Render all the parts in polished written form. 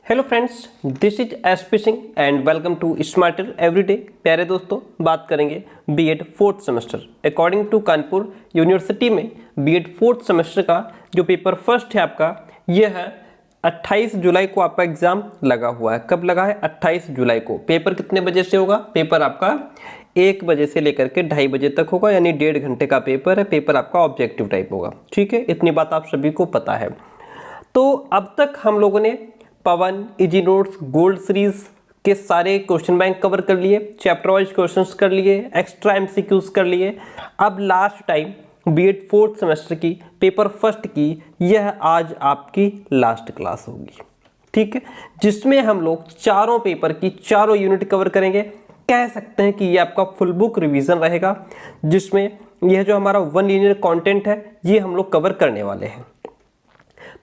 Hello friends, this is SP Singh and welcome to Smarter Everyday. प्यारे दोस्तों, बात करेंगे BEd fourth semester. According to Kanpur university में BEd fourth semester का जो पेपर फर्स्ट है आपका, यह है 28 जुलाई को आपका एग्जाम लगा हुआ है। कब लगा है? 28 जुलाई को। पेपर कितने बजे से होगा? पेपर आपका 1 बजे से लेकर के 2:30 बजे तक होगा, यानी 1.5 घंटे का पेपर है। पेपर आपका ऑब्जेक्टिव टाइप होगा, ठीक है। इतनी बात आप सभी को पता है। तो अब तक हम लोगों ने पवन, इजी नोट्स, गोल्ड सीरीज के सारे क्वेश्चन बैंक कवर कर लिए, चैप्टर वाइज क्वेश्चंस कर लिए, एक्स्ट्रा एमसीक्यूज कर लिए। अब last time BEd fourth semester की पेपर फर्स्ट की यह आज आपकी लास्ट क्लास होगी, ठीक है, जिसमें हम लोग चारों पेपर की चारों यूनिट कवर करेंगे। कह सकते हैं कि यह आपका फुल बुक रिवीजन रहेगा, जिसमें यह जो हमारा 1 लीनियर कंटेंट है ये हम लोग कवर करने वाले हैं।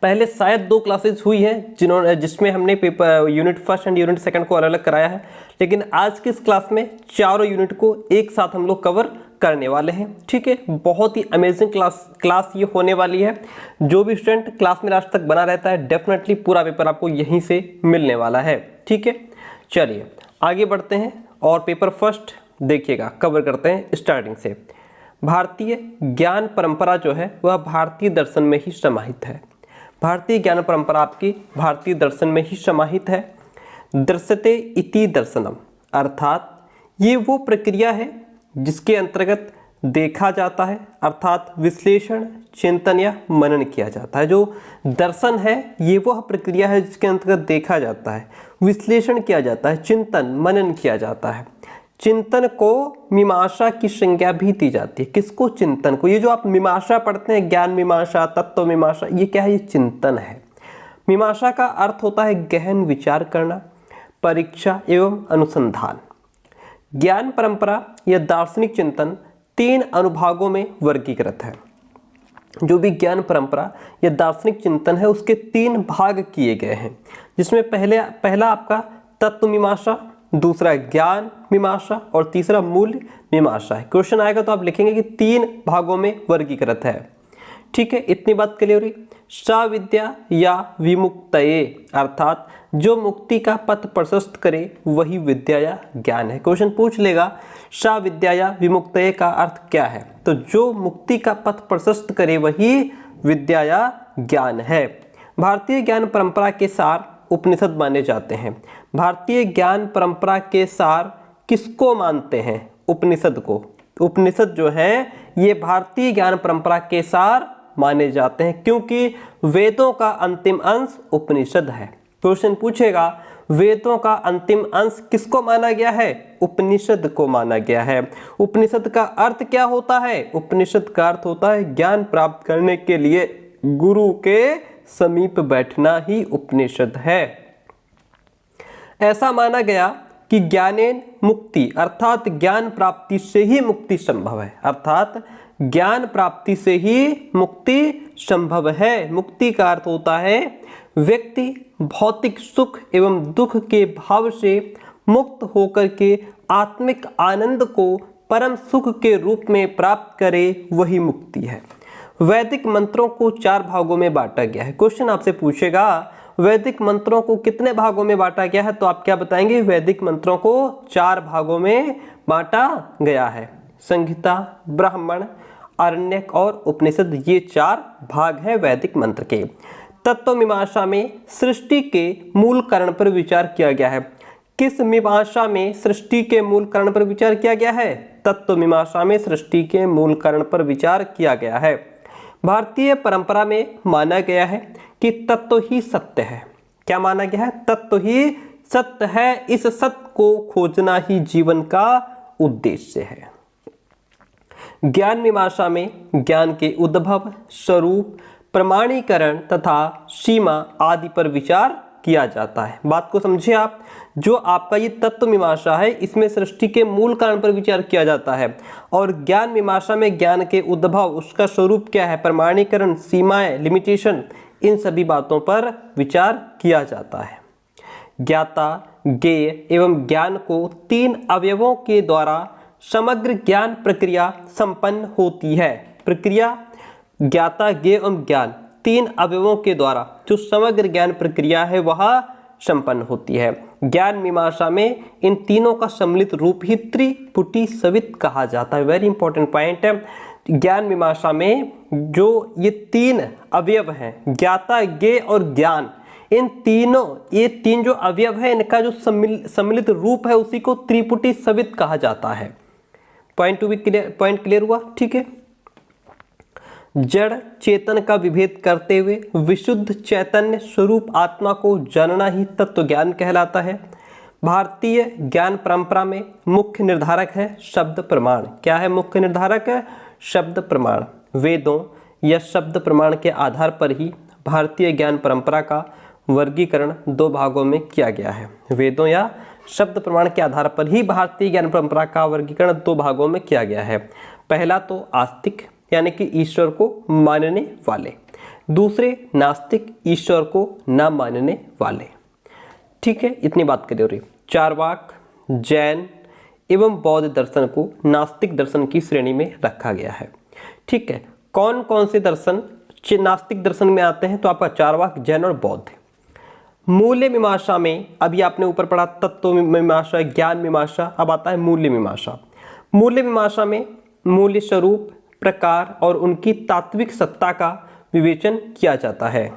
पहले शायद 2 क्लासेस हुई हैं जिसमें हमने paper unit first and unit second को अलग अलग कराया है, लेकिन आज की इस क्लास में चारों यूनिट को एक साथ हम लोग कवर करने वाले हैं, ठीक है। बहुत ही अमेजिंग क्लास ये होने वाली है। जो भी स्टूडेंट क्लास में लास्ट तक बना रहता है, डेफिनेटली पूरा पेपर आपको यहीं से मिलने वाला है, ठीक है। चलिए आगे बढ़ते हैं और पेपर फर्स्ट देखिएगा, कवर करते हैं स्टार्टिंग से। भारतीय ज्ञान परंपरा जो है वह भारतीय दर्शन में ही समाहित है। भारतीय ज्ञान परंपरा आपकी भारतीय दर्शन में ही समाहित है। दर्शते इति दर्शनम, अर्थात ये वो प्रक्रिया है जिसके अंतर्गत देखा जाता है, अर्थात विश्लेषण, चिंतन या मनन किया जाता है। जो दर्शन है ये वो प्रक्रिया है जिसके अंतर्गत देखा जाता है, विश्लेषण किया जाता है, चिंतन मनन किया जाता है। चिंतन को मीमांसा की संज्ञा भी दी जाती है। किसको? चिंतन को। ये जो आप मीमांसा पढ़ते हैं, ज्ञान मीमांसा, तत्व मीमांसा, ये क्या है? ये चिंतन है। मीमांसा का अर्थ होता है गहन विचार करना, परीक्षा एवं अनुसंधान। ज्ञान परंपरा या दार्शनिक चिंतन 3 अनुभागों में वर्गीकृत है। जो भी ज्ञान परंपरा या दार्शनिक चिंतन है उसके 3 भाग किए गए हैं, जिसमें पहला आपका तत्व मीमांसा, दूसरा ज्ञान मीमांसा और तीसरा मूल्य मीमांसा है। क्वेश्चन आएगा तो आप लिखेंगे कि 3 भागों में वर्गीकृत है, ठीक है। इतनी बात क्लियर हुई। साविद्या या विमुक्तये, अर्थात जो मुक्ति का पथ प्रशस्त करे वही विद्या या ज्ञान है। क्वेश्चन पूछ लेगा साविद्या या विमुक्तये का अर्थ क्या है, तो जो मुक्ति का पथ प्रशस्त करे वही विद्या या ज्ञान है। भारतीय ज्ञान परंपरा के सार उपनिषद माने जाते हैं। भारतीय ज्ञान परंपरा के सार किसको मानते हैं? उपनिषद को। उपनिषद जो है ये भारतीय ज्ञान परंपरा के सार माने जाते हैं, क्योंकि वेदों का अंतिम अंश उपनिषद है। क्वेश्चन पूछेगा वेदों का अंतिम अंश किसको माना गया है? उपनिषद को माना गया है। उपनिषद का अर्थ क्या होता है? उपनिषद का अर्थ होता है ज्ञान प्राप्त करने के लिए गुरु के समीप बैठना ही उपनिषद है। ऐसा माना गया कि ज्ञानेन मुक्ति, अर्थात ज्ञान प्राप्ति से ही मुक्ति संभव है। अर्थात ज्ञान प्राप्ति से ही मुक्ति संभव है। मुक्ति का अर्थ होता है व्यक्ति भौतिक सुख एवं दुख के भाव से मुक्त होकर के आत्मिक आनंद को परम सुख के रूप में प्राप्त करे, वही मुक्ति है। वैदिक मंत्रों को 4 भागों में बांटा गया है। क्वेश्चन आपसे पूछेगा वैदिक मंत्रों को कितने भागों में बांटा गया है, तो आप क्या बताएंगे? वैदिक मंत्रों को 4 भागों में बांटा गया है। संहिता, ब्राह्मण, आरण्यक और उपनिषद, ये 4 भाग हैं वैदिक मंत्र के। तत्व मीमांसा में सृष्टि के मूल कारण पर विचार किया गया है। किस मीमांसा में सृष्टि के मूल कारण पर विचार किया गया है? तत्व मीमांसा में सृष्टि के मूल कारण पर विचार किया गया है। भारतीय परंपरा में माना गया है कि तत्व ही सत्य है। क्या माना गया है? तत्व ही सत्य है। इस सत्य को खोजना ही जीवन का उद्देश्य है। ज्ञान मीमांसा में ज्ञान के उद्भव, स्वरूप, प्रमाणीकरण तथा सीमा आदि पर विचार किया जाता है। बात को समझे आप। जो आपका ये तत्व मीमांसा है इसमें सृष्टि के मूल कारण पर विचार किया जाता है, और ज्ञान मीमांसा में ज्ञान के उद्भव, उसका स्वरूप क्या है, प्रमाणीकरण, सीमाएं, लिमिटेशन, इन सभी बातों पर विचार किया जाता है। ज्ञाता, ज्ञेय एवं ज्ञान को 3 अवयवों के द्वारा समग्र ज्ञान प्रक्रिया संपन्न होती है। प्रक्रिया ज्ञाता, ज्ञेय एवं ज्ञान 3 अवयवों के द्वारा जो समग्र ज्ञान प्रक्रिया है वह संपन्न होती है। ज्ञान मीमांसा में इन तीनों का सम्मिलित रूप ही त्रिपुटी सवित कहा जाता है। वेरी इंपॉर्टेंट पॉइंट है। ज्ञान मीमांसा में जो ये तीन अवयव हैं, ज्ञाता, ज्ञेय और ज्ञान, इन तीनों, ये तीन जो अवयव है इनका जो सम्मिलित रूप है उसी को त्रिपुटी सवित कहा जाता है। पॉइंट क्लियर हुआ? ठीक है। जड़ चेतन का विभेद करते हुए विशुद्ध चैतन्य स्वरूप आत्मा को जानना ही तत्व ज्ञान कहलाता है। भारतीय ज्ञान परंपरा में मुख्य निर्धारक है शब्द प्रमाण। क्या है मुख्य निर्धारक? शब्द प्रमाण। वेदों या शब्द प्रमाण के आधार पर ही भारतीय ज्ञान परंपरा का वर्गीकरण दो भागों में किया गया है। वेदों या शब्द प्रमाण के आधार पर ही भारतीय ज्ञान परंपरा का वर्गीकरण दो भागों में किया गया है। पहला तो आस्तिक यानी कि ईश्वर को मानने वाले, दूसरे नास्तिक ईश्वर को न मानने वाले। ठीक है, इतनी बात करिए। और चारवाक, जैन एवं बौद्ध दर्शन को नास्तिक दर्शन की श्रेणी में रखा गया है। ठीक है, कौन कौन से दर्शन नास्तिक दर्शन में आते हैं? तो आपका चारवाक, जैन और बौद्ध। मूल्य मीमांसा में अभी आपने ऊपर पढ़ा तत्व मीमांसा, ज्ञान मीमांसा, अब आता है मूल्य मीमांसा। मूल्य मीमांसा में मूल्य, स्वरूप, प्रकार और उनकी तात्विक सत्ता का विवेचन किया जाता है।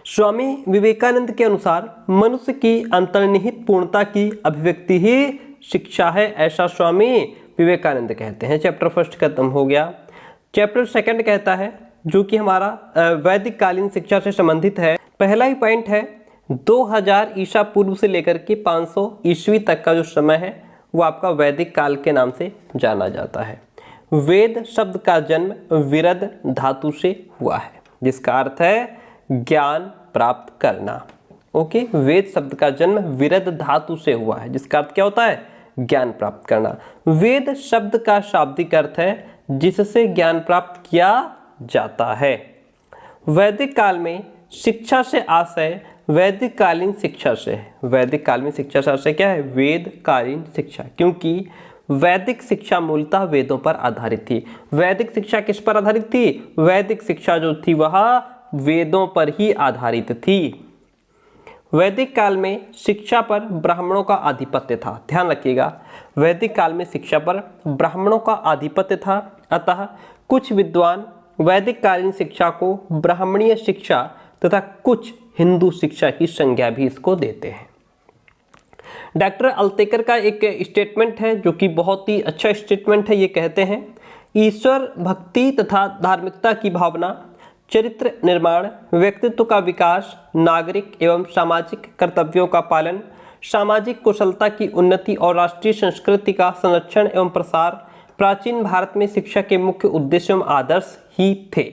स्वामी विवेकानंद के अनुसार मनुष्य की अंतर्निहित पूर्णता की अभिव्यक्ति ही शिक्षा है, ऐसा स्वामी विवेकानंद कहते हैं। चैप्टर फर्स्ट खत्म हो गया। चैप्टर सेकंड कहता है, जो कि हमारा वैदिक कालीन शिक्षा से संबंधित है। पहला ही पॉइंट है 2000 ईसा पूर्व से लेकर के 500 ईस्वी तक का जो समय है वो आपका वैदिक काल के नाम से जाना जाता है। वेद शब्द का जन्म विरद धातु से हुआ है, जिसका अर्थ है ज्ञान प्राप्त करना। ओके, वेद शब्द का जन्म विरद धातु से हुआ है, जिसका अर्थ क्या होता है? ज्ञान प्राप्त करना। वेद शब्द का शाब्दिक अर्थ है जिससे ज्ञान प्राप्त किया जाता है। वैदिक काल में शिक्षा से आशय वैदिक कालीन शिक्षा से है। वैदिक काल में शिक्षा से आशय क्या है? वेद कालीन शिक्षा, क्योंकि वैदिक शिक्षा मूलतः वेदों पर आधारित थी। वैदिक शिक्षा किस पर आधारित थी? वैदिक शिक्षा जो थी वह वेदों पर ही आधारित थी। वैदिक काल में शिक्षा पर ब्राह्मणों का आधिपत्य था। ध्यान रखिएगा, वैदिक काल में शिक्षा पर ब्राह्मणों का आधिपत्य था। अतः कुछ विद्वान वैदिक कालीन शिक्षा को ब्राह्मणीय शिक्षा तथा कुछ हिंदू शिक्षा की संज्ञा भी इसको देते हैं। डॉक्टर अल्तेकर का एक स्टेटमेंट है जो कि बहुत ही अच्छा स्टेटमेंट है। ये कहते हैं, ईश्वर भक्ति तथा धार्मिकता की भावना, चरित्र निर्माण, व्यक्तित्व का विकास, नागरिक एवं सामाजिक कर्तव्यों का पालन, सामाजिक कुशलता की उन्नति और राष्ट्रीय संस्कृति का संरक्षण एवं प्रसार प्राचीन भारत में शिक्षा के मुख्य उद्देश्य एवं आदर्श ही थे।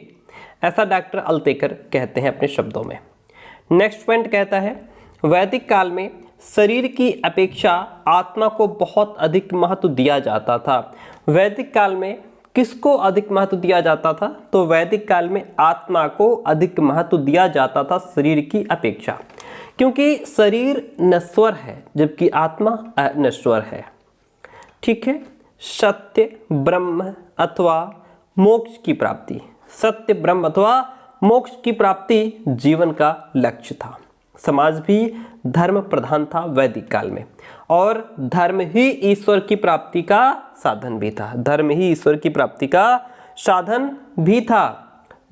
ऐसा डॉक्टर अल्तेकर कहते हैं अपने शब्दों में। नेक्स्ट पॉइंट कहता है, वैदिक काल में शरीर की अपेक्षा आत्मा को बहुत अधिक महत्व दिया जाता था। वैदिक काल में किसको अधिक महत्व दिया जाता था? तो वैदिक काल में आत्मा को अधिक महत्व दिया जाता था शरीर की अपेक्षा, क्योंकि शरीर नश्वर है जबकि आत्मा अनश्वर है। ठीक है, सत्य, ब्रह्म अथवा मोक्ष की प्राप्ति, सत्य, ब्रह्म अथवा मोक्ष की प्राप्ति जीवन का लक्ष्य था। समाज भी धर्म प्रधान था वैदिक काल में, और धर्म ही ईश्वर की प्राप्ति का साधन भी था। धर्म ही ईश्वर की प्राप्ति का साधन भी था।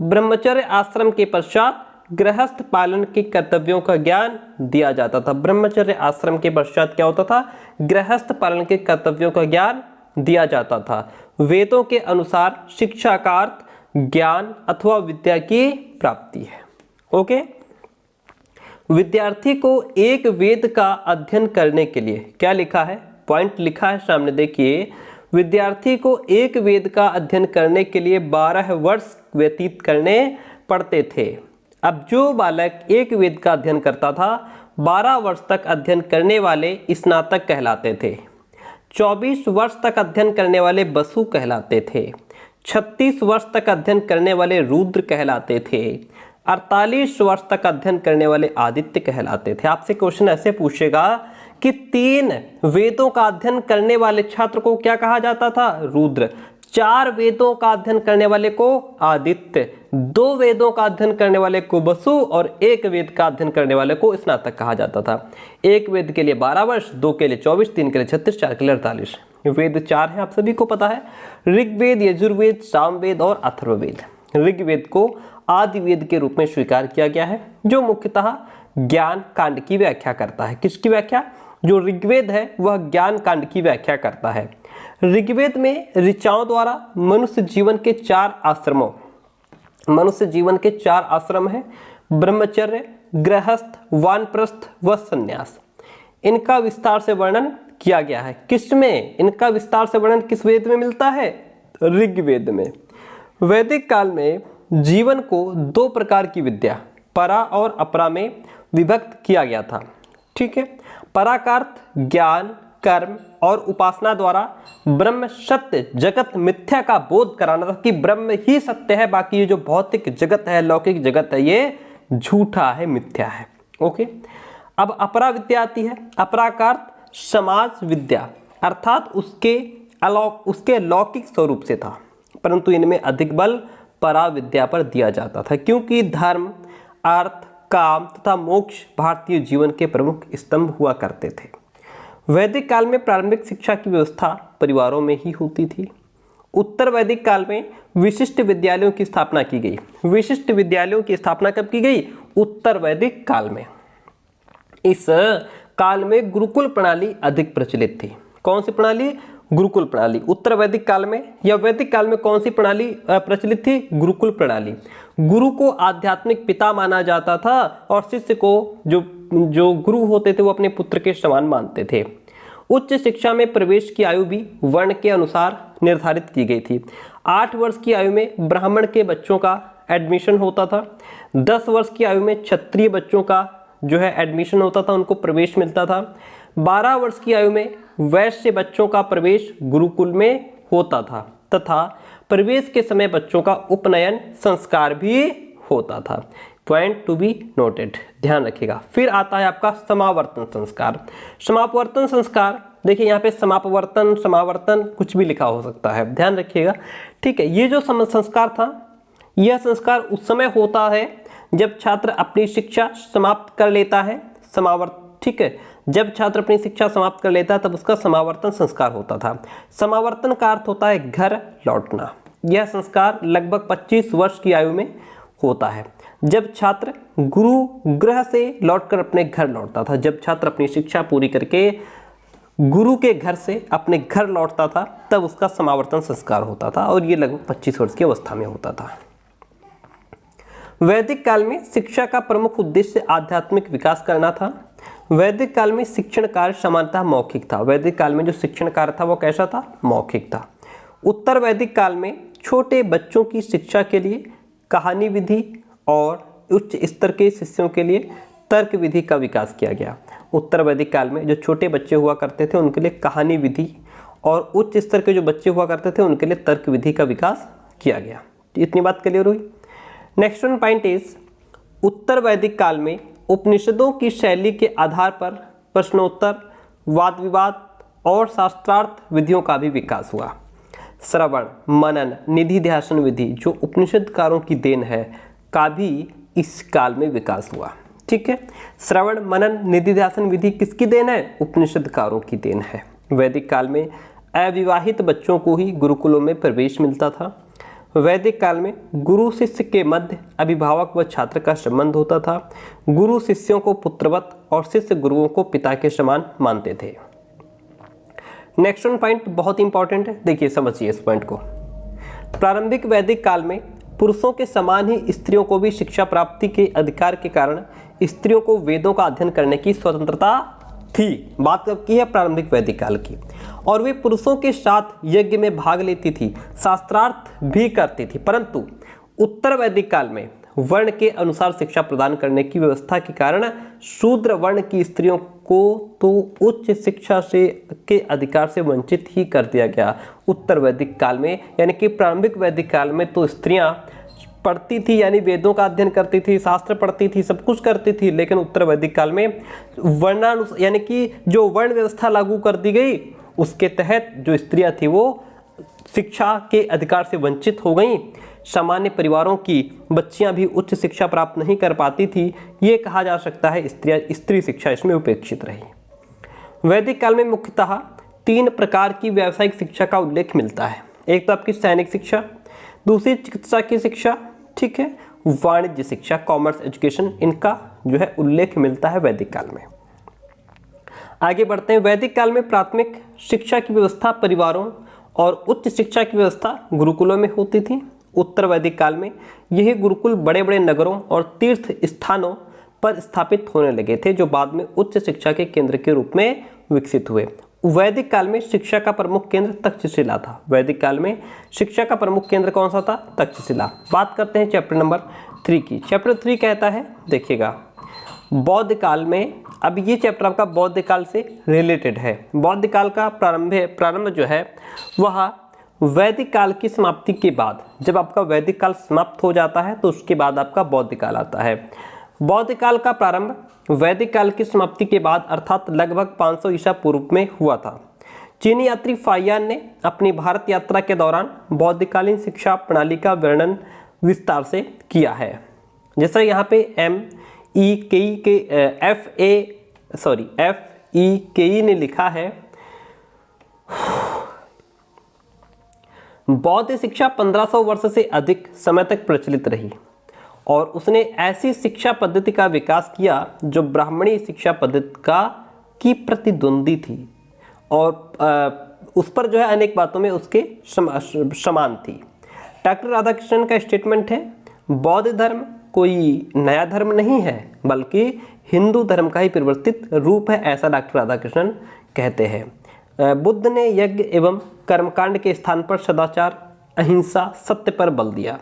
ब्रह्मचर्य आश्रम के पश्चात गृहस्थ पालन के कर्तव्यों का ज्ञान दिया जाता था। ब्रह्मचर्य आश्रम के पश्चात क्या होता था? गृहस्थ पालन के कर्तव्यों का ज्ञान दिया जाता था। वेदों के अनुसार शिक्षा का अर्थ ज्ञान अथवा विद्या की प्राप्ति है। ओके, विद्यार्थी को एक वेद का अध्ययन करने के लिए क्या लिखा है? पॉइंट लिखा है सामने, देखिए। विद्यार्थी को एक वेद का अध्ययन करने के लिए 12 वर्ष व्यतीत करने पड़ते थे। अब जो बालक एक वेद का अध्ययन करता था 12 वर्ष तक अध्ययन करने वाले स्नातक कहलाते थे। 24 वर्ष तक अध्ययन करने वाले बसु कहलाते थे। 36 वर्ष तक अध्ययन करने वाले रुद्र कहलाते थे। 48 वर्ष तक अध्ययन करने वाले आदित्य कहलाते थे। आपसे क्वेश्चन ऐसे पूछेगा कि 3 वेदों का अध्ययन करने वाले छात्र को क्या कहा जाता था? रुद्र। 4 वेदों का अध्ययन करने वाले को आदित्य, 2 वेदों का अध्ययन करने वाले को वसु और 1 वेद का अध्ययन करने वाले को स्नातक कहा जाता था। 1 वेद के लिए 12 वर्ष, 2 के लिए 24, 3 के लिए 36, 4 के लिए 48। वेद 4 है, आप सभी को पता है, ऋग्वेद, यजुर्वेद, सामवेद और अथर्ववेद। ऋग्वेद को आदि वेद के रूप में स्वीकार किया गया है, जो मुख्यतः ज्ञान कांड की व्याख्या करता है। किसकी व्याख्या? जो ऋग्वेद है वह ज्ञान कांड की व्याख्या करता है। ऋग्वेद में ऋचाओं द्वारा मनुष्य जीवन के 4 आश्रम हैं, ब्रह्मचर्य, गृहस्थ, वानप्रस्थ व संन्यास। इनका विस्तार से वर्णन किया गया है। किसमें? इनका विस्तार से वर्णन किस वेद में मिलता है? ऋग्वेद में। वैदिक काल में जीवन को 2 प्रकार की विद्या, परा और अपरा में विभक्त किया गया था। ठीक है, परा का अर्थ ज्ञान, कर्म और उपासना द्वारा ब्रह्म सत्य, जगत मिथ्या का बोध कराना था कि ब्रह्म ही सत्य है, बाकी ये जो भौतिक जगत है, लौकिक जगत है, ये झूठा है, मिथ्या है। ओके, अब अपरा विद्या आती है। अपरा का अर्थ समाज विद्या, अर्थात उसके लौकिक स्वरूप से था, परंतु इनमें अधिक बल परा विद्या पर दिया जाता था, क्योंकि धर्म, अर्थ, काम तथा मोक्ष भारतीय जीवन के प्रमुख स्तंभ हुआ करते थे। वैदिक काल में प्रारंभिक शिक्षा की व्यवस्था परिवारों में ही होती थी। उत्तर वैदिक काल में विशिष्ट विद्यालयों की स्थापना की गई। विशिष्ट विद्यालयों की स्थापना कब की गई? उत्तर वैदिक काल में। इस काल में गुरुकुल प्रणाली अधिक प्रचलित थी। कौन सी प्रणाली? गुरुकुल प्रणाली। उत्तर वैदिक काल में या वैदिक काल में कौन सी प्रणाली प्रचलित थी? गुरुकुल प्रणाली। गुरु को आध्यात्मिक पिता माना जाता था और शिष्य को जो गुरु होते थे वो अपने पुत्र के समान मानते थे। उच्च शिक्षा में प्रवेश की आयु भी वर्ण के अनुसार निर्धारित की गई थी। 8 वर्ष की आयु में ब्राह्मण के बच्चों का एडमिशन होता था। 10 वर्ष की आयु में क्षत्रिय बच्चों का जो है एडमिशन होता था, उनको प्रवेश मिलता था। 12 वर्ष की आयु में वैश्य बच्चों का प्रवेश गुरुकुल में होता था तथा प्रवेश के समय बच्चों का उपनयन संस्कार भी होता था। पॉइंट टू बी नोटेड, ध्यान रखिएगा। फिर आता है आपका समावर्तन संस्कार। समापवर्तन संस्कार, देखिए यहाँ पे समापवर्तन, समावर्तन कुछ भी लिखा हो सकता है, ध्यान रखिएगा। ठीक है, ये जो संस्कार था, यह संस्कार उस समय होता है जब छात्र अपनी शिक्षा समाप्त कर लेता है। ठीक है, जब छात्र अपनी शिक्षा समाप्त कर लेता है तब उसका समावर्तन संस्कार होता था। समावर्तन का अर्थ होता है घर लौटना। यह संस्कार लगभग 25 वर्ष की आयु में होता है, जब छात्र गुरु गृह से लौटकर अपने घर लौटता था। जब छात्र अपनी शिक्षा पूरी करके गुरु के घर से अपने घर लौटता था तब उसका समावर्तन संस्कार होता था और ये लगभग 25 वर्ष की अवस्था में होता था। वैदिक काल में शिक्षा का प्रमुख उद्देश्य आध्यात्मिक विकास करना था। वैदिक काल में शिक्षण कार्य सामान्यतः मौखिक था। वैदिक काल में जो शिक्षण कार्य था वो कैसा था? मौखिक था। उत्तर वैदिक काल में छोटे बच्चों की शिक्षा के लिए कहानी विधि और उच्च स्तर के शिष्यों के लिए तर्क विधि का विकास किया गया। उत्तर वैदिक काल में जो छोटे बच्चे हुआ करते थे उनके लिए कहानी विधि और उच्च स्तर के जो बच्चे हुआ करते थे उनके लिए तर्क विधि का विकास किया गया। इतनी बात क्लियर हुई। नेक्स्ट वन पॉइंट इज, उत्तर वैदिक काल में उपनिषदों की शैली के आधार पर प्रश्नोत्तर, वाद विवाद और शास्त्रार्थ विधियों का भी विकास हुआ। श्रवण, मनन, निधिध्यासन विधि जो उपनिषदकारों की देन है का भी इस काल में विकास हुआ। ठीक है, श्रवण, मनन, निधिध्यासन विधि किसकी देन है? उपनिषदकारों की देन है। वैदिक काल में अविवाहित बच्चों को ही गुरुकुलों में प्रवेश मिलता था। वैदिक काल में गुरु शिष्य के मध्य अभिभावक व छात्र का संबंध होता था। गुरु शिष्यों को पुत्रवत और शिष्य गुरुओं को पिता के समान मानते थे। नेक्स्ट वन पॉइंट बहुत इंपॉर्टेंट है, देखिए समझिए इस पॉइंट को। प्रारंभिक वैदिक काल में पुरुषों के समान ही स्त्रियों को भी शिक्षा प्राप्ति के अधिकार के कारण स्त्रियों को वेदों का अध्ययन करने की स्वतंत्रता थी। बात कब की है? प्रारंभिक वैदिक काल की। और वे पुरुषों के साथ यज्ञ में भाग लेती थी, शास्त्रार्थ भी करती थी। परंतु उत्तर वैदिक काल में वर्ण के अनुसार शिक्षा प्रदान करने की व्यवस्था के कारण शूद्र वर्ण की स्त्रियों को तो उच्च शिक्षा से के अधिकार से वंचित ही कर दिया गया। उत्तर वैदिक काल में यानी कि प्रारंभिक वैदिक काल में तो स्त्रियां पढ़ती थी, यानी वेदों का अध्ययन करती थी, शास्त्र पढ़ती थी, सब कुछ करती थी, लेकिन उत्तर वैदिक काल में वर्णानुसार यानी कि जो वर्ण व्यवस्था लागू कर दी गई उसके तहत जो स्त्रियां थी वो शिक्षा के अधिकार से वंचित हो गईं, सामान्य परिवारों की बच्चियां भी उच्च शिक्षा प्राप्त नहीं कर पाती थी। ये कहा जा सकता है स्त्री शिक्षा इसमें उपेक्षित रही। वैदिक काल में मुख्यतः 3 प्रकार की व्यावसायिक शिक्षा का उल्लेख मिलता है। एक तो आपकी सैनिक शिक्षा, दूसरी चिकित्सा की शिक्षा, ठीक है, वाणिज्य शिक्षा, कॉमर्स एजुकेशन, इनका जो है उल्लेख मिलता है वैदिक काल में। आगे बढ़ते हैं। वैदिक काल में प्राथमिक शिक्षा की व्यवस्था परिवारों और उच्च शिक्षा की व्यवस्था गुरुकुलों में होती थी। उत्तर वैदिक काल में यही गुरुकुल बड़े बड़े नगरों और तीर्थ स्थानों पर स्थापित होने लगे थे, जो बाद में उच्च शिक्षा के केंद्र के रूप में विकसित हुए। वैदिक काल में शिक्षा का प्रमुख केंद्र तक्षशिला था। वैदिक काल में शिक्षा का प्रमुख केंद्र कौन सा था? तक्षशिला। बात करते हैं चैप्टर नंबर 3 की। चैप्टर 3 कहता है, देखिएगा, बौद्ध काल में, अब ये चैप्टर आपका बौद्ध काल से रिलेटेड है। बौद्ध काल का प्रारंभ जो है वह वैदिक काल की समाप्ति के बाद, जब आपका वैदिक काल समाप्त हो जाता है तो उसके बाद आपका बौद्ध काल आता है। बौद्ध काल का प्रारंभ वैदिक काल की समाप्ति के बाद अर्थात लगभग 500 ईसा पूर्व में हुआ था। चीनी यात्री फाहियान ने अपनी भारत यात्रा के दौरान बौद्धकालीन शिक्षा प्रणाली का वर्णन विस्तार से किया है। जैसा यहाँ पे FEKE ने लिखा है, बौद्ध शिक्षा 1500 वर्ष से अधिक समय तक प्रचलित रही और उसने ऐसी शिक्षा पद्धति का विकास किया जो ब्राह्मणी शिक्षा पद्धति की प्रतिद्वंदी थी और उस पर जो है अनेक बातों में उसके समान थी। डॉक्टर राधाकृष्णन का स्टेटमेंट है, बौद्ध धर्म कोई नया धर्म नहीं है बल्कि हिंदू धर्म का ही परिवर्तित रूप है, ऐसा डॉक्टर राधाकृष्णन कहते हैं। बुद्ध ने यज्ञ एवं कर्मकांड के स्थान पर सदाचार, अहिंसा, सत्य पर बल दिया।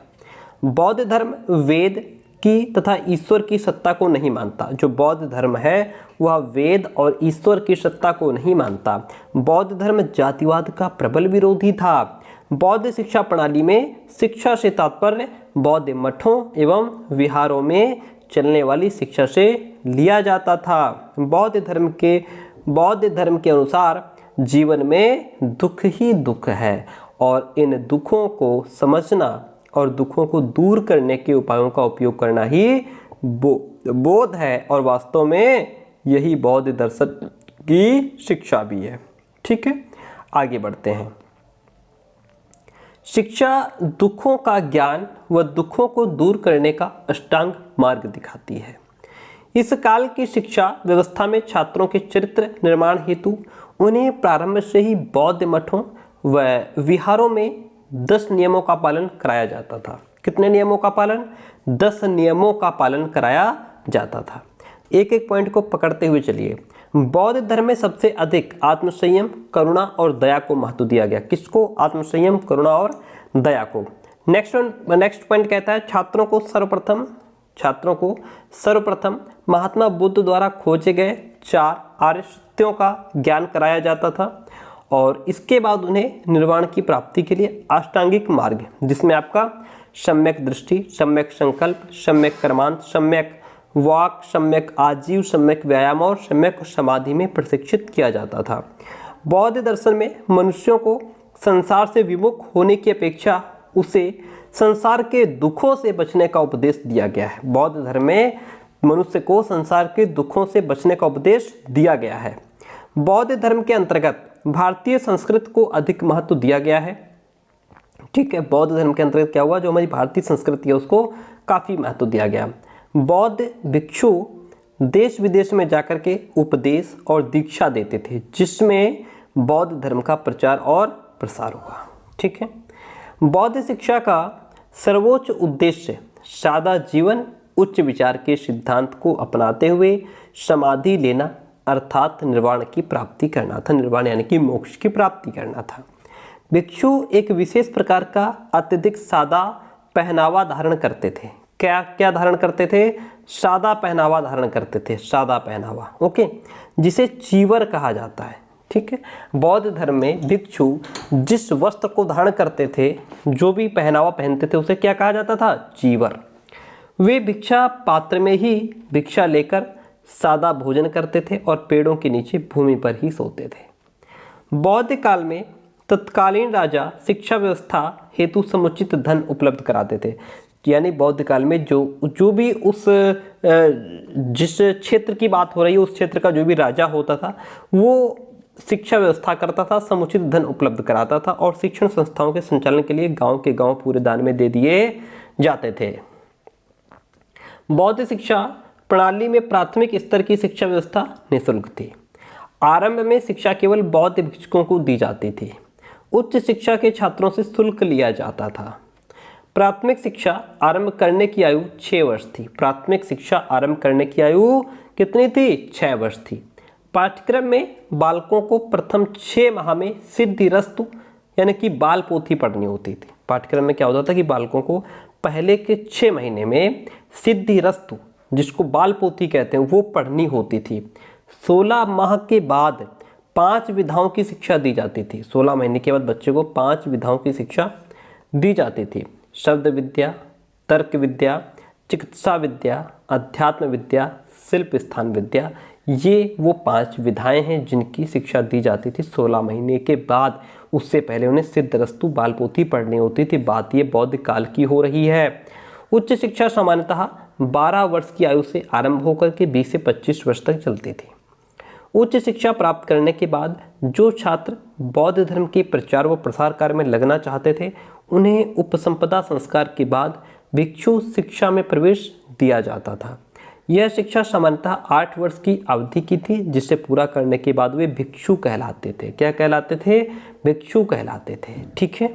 बौद्ध धर्म वेद की तथा ईश्वर की सत्ता को नहीं मानता। जो बौद्ध धर्म है वह वेद और ईश्वर की सत्ता को नहीं मानता। बौद्ध धर्म जातिवाद का प्रबल विरोधी था। बौद्ध शिक्षा प्रणाली में शिक्षा से तात्पर्य बौद्ध मठों एवं विहारों में चलने वाली शिक्षा से लिया जाता था। बौद्ध धर्म के अनुसार जीवन में दुख ही दुख है और इन दुखों को समझना और दुखों को दूर करने के उपायों का उपयोग करना ही बोध है और वास्तव में यही बौद्ध दर्शन की शिक्षा भी है। ठीक है, आगे बढ़ते हैं। शिक्षा दुखों का ज्ञान व दुखों को दूर करने का अष्टांग मार्ग दिखाती है। इस काल की शिक्षा व्यवस्था में छात्रों के चरित्र निर्माण हेतु उन्हें प्रारंभ से ही बौद्ध मठों व विहारों में 10 नियमों का पालन कराया जाता था। कितने नियमों का पालन? 10 नियमों का पालन कराया जाता था। एक एक पॉइंट को पकड़ते हुए चलिए। बौद्ध धर्म में सबसे अधिक आत्मसंयम, करुणा और दया को महत्व दिया गया। किसको? आत्मसंयम, करुणा और दया को। नेक्स्ट पॉइंट कहता है, छात्रों को सर्वप्रथम महात्मा बुद्ध द्वारा खोजे गए 4 आर्य सत्यों का ज्ञान कराया जाता था और इसके बाद उन्हें निर्वाण की प्राप्ति के लिए अष्टांगिक मार्ग, जिसमें आपका सम्यक दृष्टि, सम्यक संकल्प, सम्यक कर्मांत, सम्यक वाक, सम्यक आजीव, सम्यक व्यायाम और सम्यक समाधि में प्रशिक्षित किया जाता था। बौद्ध दर्शन में मनुष्यों को संसार से विमुख होने की अपेक्षा उसे संसार के दुखों से बचने का उपदेश दिया गया है। बौद्ध धर्म में मनुष्य को संसार के दुखों से बचने का उपदेश दिया गया है। बौद्ध धर्म के अंतर्गत भारतीय संस्कृति को अधिक महत्व दिया गया है। ठीक है, बौद्ध धर्म के अंतर्गत क्या हुआ, जो हमारी भारतीय संस्कृति है उसको काफ़ी महत्व दिया गया। बौद्ध भिक्षु देश विदेश में जाकर के उपदेश और दीक्षा देते थे, जिसमें बौद्ध धर्म का प्रचार और प्रसार हुआ। ठीक है, बौद्ध शिक्षा का सर्वोच्च उद्देश्य सादा जीवन, उच्च विचार के सिद्धांत को अपनाते हुए समाधि लेना अर्थात निर्वाण की प्राप्ति करना था। निर्वाण यानी कि मोक्ष की प्राप्ति करना था। भिक्षु एक विशेष प्रकार का अत्यधिक सादा पहनावा धारण करते थे। क्या धारण करते थे? सादा पहनावा धारण करते थे। सादा पहनावा, ओके, जिसे चीवर कहा जाता है। ठीक है, बौद्ध धर्म में भिक्षु जिस वस्त्र को धारण करते थे, जो भी पहनावा पहनते थे, उसे क्या कहा जाता था? चीवर। वे भिक्षा पात्र में ही भिक्षा लेकर सादा भोजन करते थे और पेड़ों के नीचे भूमि पर ही सोते थे। बौद्ध काल में तत्कालीन राजा शिक्षा व्यवस्था हेतु समुचित धन उपलब्ध कराते थे। यानी बौद्ध काल में जो भी उस जिस क्षेत्र की बात हो रही है उस क्षेत्र का जो भी राजा होता था वो शिक्षा व्यवस्था करता था, समुचित धन उपलब्ध कराता था और शिक्षण संस्थाओं के संचालन के लिए गांव के गांव पूरे दान में दे दिए जाते थे। बौद्ध शिक्षा प्रणाली में प्राथमिक स्तर की शिक्षा व्यवस्था निःशुल्क थी। आरंभ में शिक्षा केवल बौद्ध भिक्षुकों को दी जाती थी। उच्च शिक्षा के छात्रों से शुल्क लिया जाता था। प्राथमिक शिक्षा आरंभ करने की आयु 6 वर्ष थी। प्राथमिक शिक्षा आरंभ करने की आयु कितनी थी? 6 वर्ष थी। पाठ्यक्रम में बालकों को प्रथम 6 माह में सिद्धिरस्तु यानी कि बाल पोथी पढ़नी होती थी। पाठ्यक्रम में क्या होता था कि बालकों को पहले के 6 महीने में सिद्धिरस्तु जिसको बाल पोथी कहते हैं वो पढ़नी होती थी। 16 माह के बाद 5 विधाओं की शिक्षा दी जाती थी। 16 महीने के बाद बच्चे को 5 विधाओं की शिक्षा दी जाती थी। शब्द विद्या, तर्क विद्या, चिकित्सा विद्या, अध्यात्म विद्या, शिल्प स्थान विद्या, ये वो 5 विधाएं हैं जिनकी शिक्षा दी जाती थी 16 महीने के बाद। उससे पहले उन्हें सिद्धरस्तु बाल पोथी पढ़नी होती थी। बात ये बौद्ध काल की हो रही है। उच्च शिक्षा सामान्यतः 12 वर्ष की आयु से आरंभ होकर के 20 से 25 वर्ष तक चलती थी। उच्च शिक्षा प्राप्त करने के बाद जो छात्र बौद्ध धर्म के प्रचार व प्रसार कार्य में लगना चाहते थे उन्हें उपसंपदा संस्कार के बाद भिक्षु शिक्षा में प्रवेश दिया जाता था। यह शिक्षा सामान्यतः 8 वर्ष की अवधि की थी, जिसे पूरा करने के बाद वे भिक्षु कहलाते थे। क्या कहलाते थे? भिक्षु कहलाते थे। ठीक है।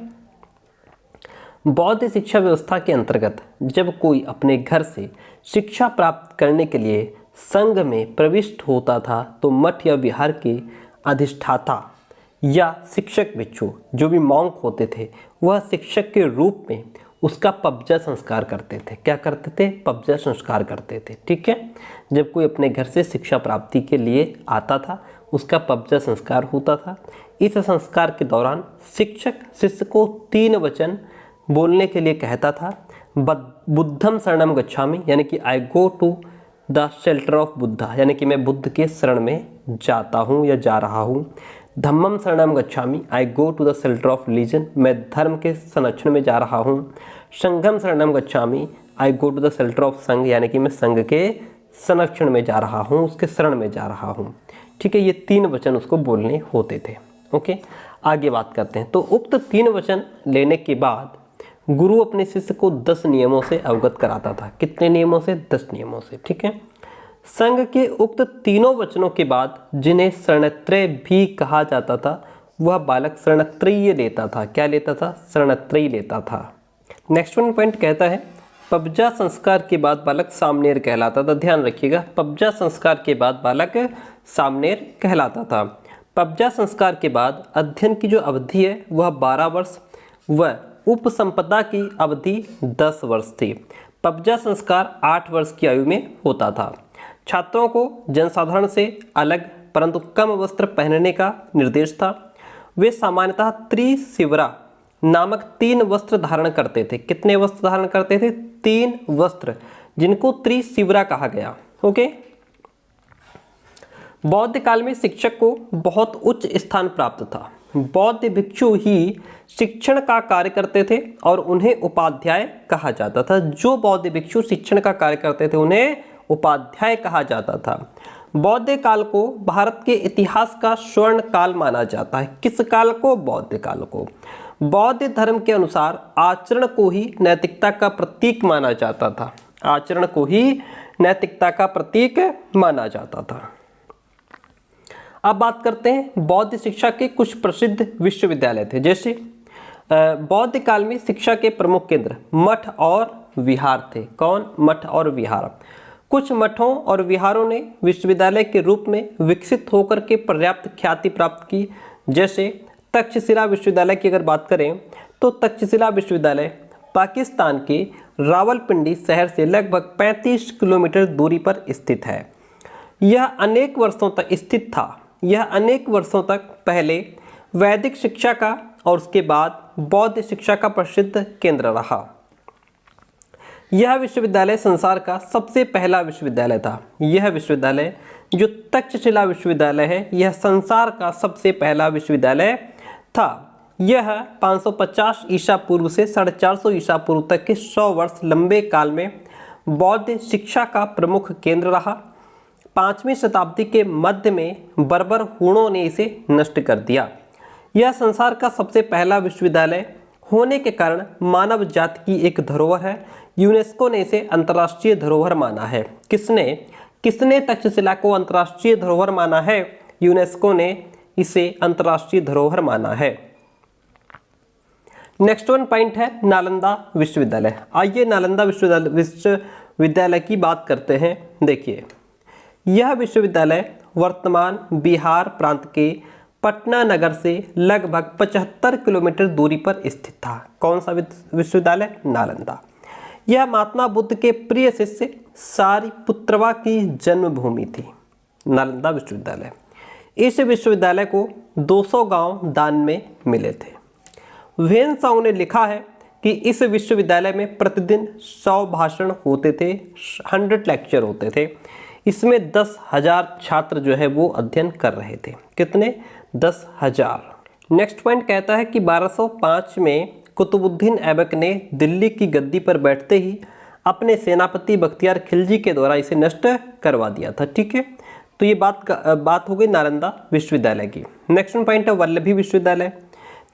बौद्ध शिक्षा व्यवस्था के अंतर्गत जब कोई अपने घर से शिक्षा प्राप्त करने के लिए संघ में प्रविष्ट होता था तो मठ या विहार के अधिष्ठाता या शिक्षक भिक्षु जो भी मॉन्क होते थे वह शिक्षक के रूप में उसका पबजा संस्कार करते थे। क्या करते थे? पबजा संस्कार करते थे। ठीक है। जब कोई अपने घर से शिक्षा प्राप्ति के लिए आता था उसका पबजा संस्कार होता था। इस संस्कार के दौरान शिक्षक शिष्य को 3 वचन बोलने के लिए कहता था। बुद्धम शरणम गच्छामि यानी कि I go to the shelter of Buddha यानी कि मैं बुद्ध के शरण में जाता हूँ या जा रहा हूँ। धम्मम शरणम गच्छामि I go to the shelter of religion मैं धर्म के संरक्षण में जा रहा हूँ। संघम शरणम गच्छामि I go to the shelter of Sangh यानी कि मैं संघ के संरक्षण में जा रहा हूँ, उसके शरण में जा रहा हूँ। ठीक है। ये 3 वचन उसको बोलने होते थे। ओके, आगे बात करते हैं। तो उक्त 3 वचन लेने के बाद गुरु अपने शिष्य को 10 नियमों से अवगत कराता था। कितने नियमों से? 10 नियमों से। ठीक है। संघ के उक्त तीनों वचनों के बाद जिन्हें शरणत्रय भी कहा जाता था वह बालक शरणत्रयी लेता था। क्या लेता था? शरणत्रयी लेता था। नेक्स्ट वन पॉइंट कहता है पबजा संस्कार के बाद बालक सामनेर कहलाता था। ध्यान रखिएगा, पबजा संस्कार के बाद बालक सामनेर कहलाता था। पबजा संस्कार के बाद अध्ययन की जो अवधि है वह 12 वर्ष व उपसंपदा की अवधि 10 वर्ष थी। पबजा संस्कार 8 वर्ष की आयु में होता था। छात्रों को जनसाधारण से अलग परंतु कम वस्त्र पहनने का निर्देश था। वे सामान्यतः त्रिशिवरा नामक 3 वस्त्र धारण करते थे। कितने वस्त्र धारण करते थे? 3 वस्त्र, जिनको त्रिशिवरा कहा गया। ओके। बौद्ध काल में शिक्षक को बहुत उच्च स्थान प्राप्त था। बौद्ध भिक्षु ही शिक्षण का कार्य करते थे और उन्हें उपाध्याय कहा जाता था। जो बौद्ध भिक्षु शिक्षण का कार्य करते थे उन्हें उपाध्याय कहा जाता था। बौद्ध काल को भारत के इतिहास का स्वर्ण काल माना जाता है। किस काल को? बौद्ध काल को। बौद्ध धर्म के अनुसार आचरण को ही नैतिकता का प्रतीक माना जाता था। आचरण को ही नैतिकता का प्रतीक माना जाता था। अब बात करते हैं बौद्ध शिक्षा के कुछ प्रसिद्ध विश्वविद्यालय थे। जैसे बौद्ध काल में शिक्षा के प्रमुख केंद्र मठ और विहार थे। कौन? मठ और विहार। कुछ मठों और विहारों ने विश्वविद्यालय के रूप में विकसित होकर के पर्याप्त ख्याति प्राप्त की। जैसे तक्षशिला विश्वविद्यालय की अगर बात करें तो तक्षशिला विश्वविद्यालय पाकिस्तान के रावलपिंडी शहर से लगभग 35 किलोमीटर दूरी पर स्थित है। यह अनेक वर्षों तक स्थित था। यह अनेक वर्षों तक पहले वैदिक शिक्षा का और उसके बाद बौद्ध शिक्षा का प्रसिद्ध केंद्र रहा। यह विश्वविद्यालय संसार का सबसे पहला विश्वविद्यालय था। यह विश्वविद्यालय जो तक्षशिला विश्वविद्यालय है यह संसार का सबसे पहला विश्वविद्यालय था। यह 550 ईसा पूर्व से 450 ईसा पूर्व तक के 100 वर्ष लंबे काल में बौद्ध शिक्षा का प्रमुख केंद्र रहा। 5वीं शताब्दी के मध्य में बर्बर हूणों ने इसे नष्ट कर दिया। यह संसार का सबसे पहला विश्वविद्यालय होने के कारण मानव जाति की एक धरोहर है। यूनेस्को ने इसे अंतर्राष्ट्रीय धरोहर माना है। किसने तक्षशिला को अंतर्राष्ट्रीय धरोहर माना है? यूनेस्को ने इसे अंतर्राष्ट्रीय धरोहर माना है। नेक्स्ट वन पॉइंट है नालंदा विश्वविद्यालय। आइए नालंदा विश्वविद्यालय की बात करते हैं। देखिए, यह विश्वविद्यालय वर्तमान बिहार प्रांत के पटना नगर से लगभग 75 किलोमीटर दूरी पर स्थित था। कौन सा विश्वविद्यालय? नालंदा। यह महात्मा बुद्ध के प्रिय शिष्य सारिपुत्रवा की जन्मभूमि थी। नालंदा विश्वविद्यालय। इस विश्वविद्यालय को 200 गांव दान में मिले थे। वेनसांग ने लिखा है कि इस विश्वविद्यालय में प्रतिदिन 100 भाषण होते थे, 100 लेक्चर होते थे। इसमें 10,000 छात्र जो है वो अध्ययन कर रहे थे। कितने? 10,000। नेक्स्ट पॉइंट कहता है कि 1205 में कुतुबुद्दीन ऐबक ने दिल्ली की गद्दी पर बैठते ही अपने सेनापति बख्तियार खिलजी के द्वारा इसे नष्ट करवा दिया था। ठीक है, तो ये बात हो गई नालंदा विश्वविद्यालय की। नेक्स्ट पॉइंट है वल्लभी विश्वविद्यालय।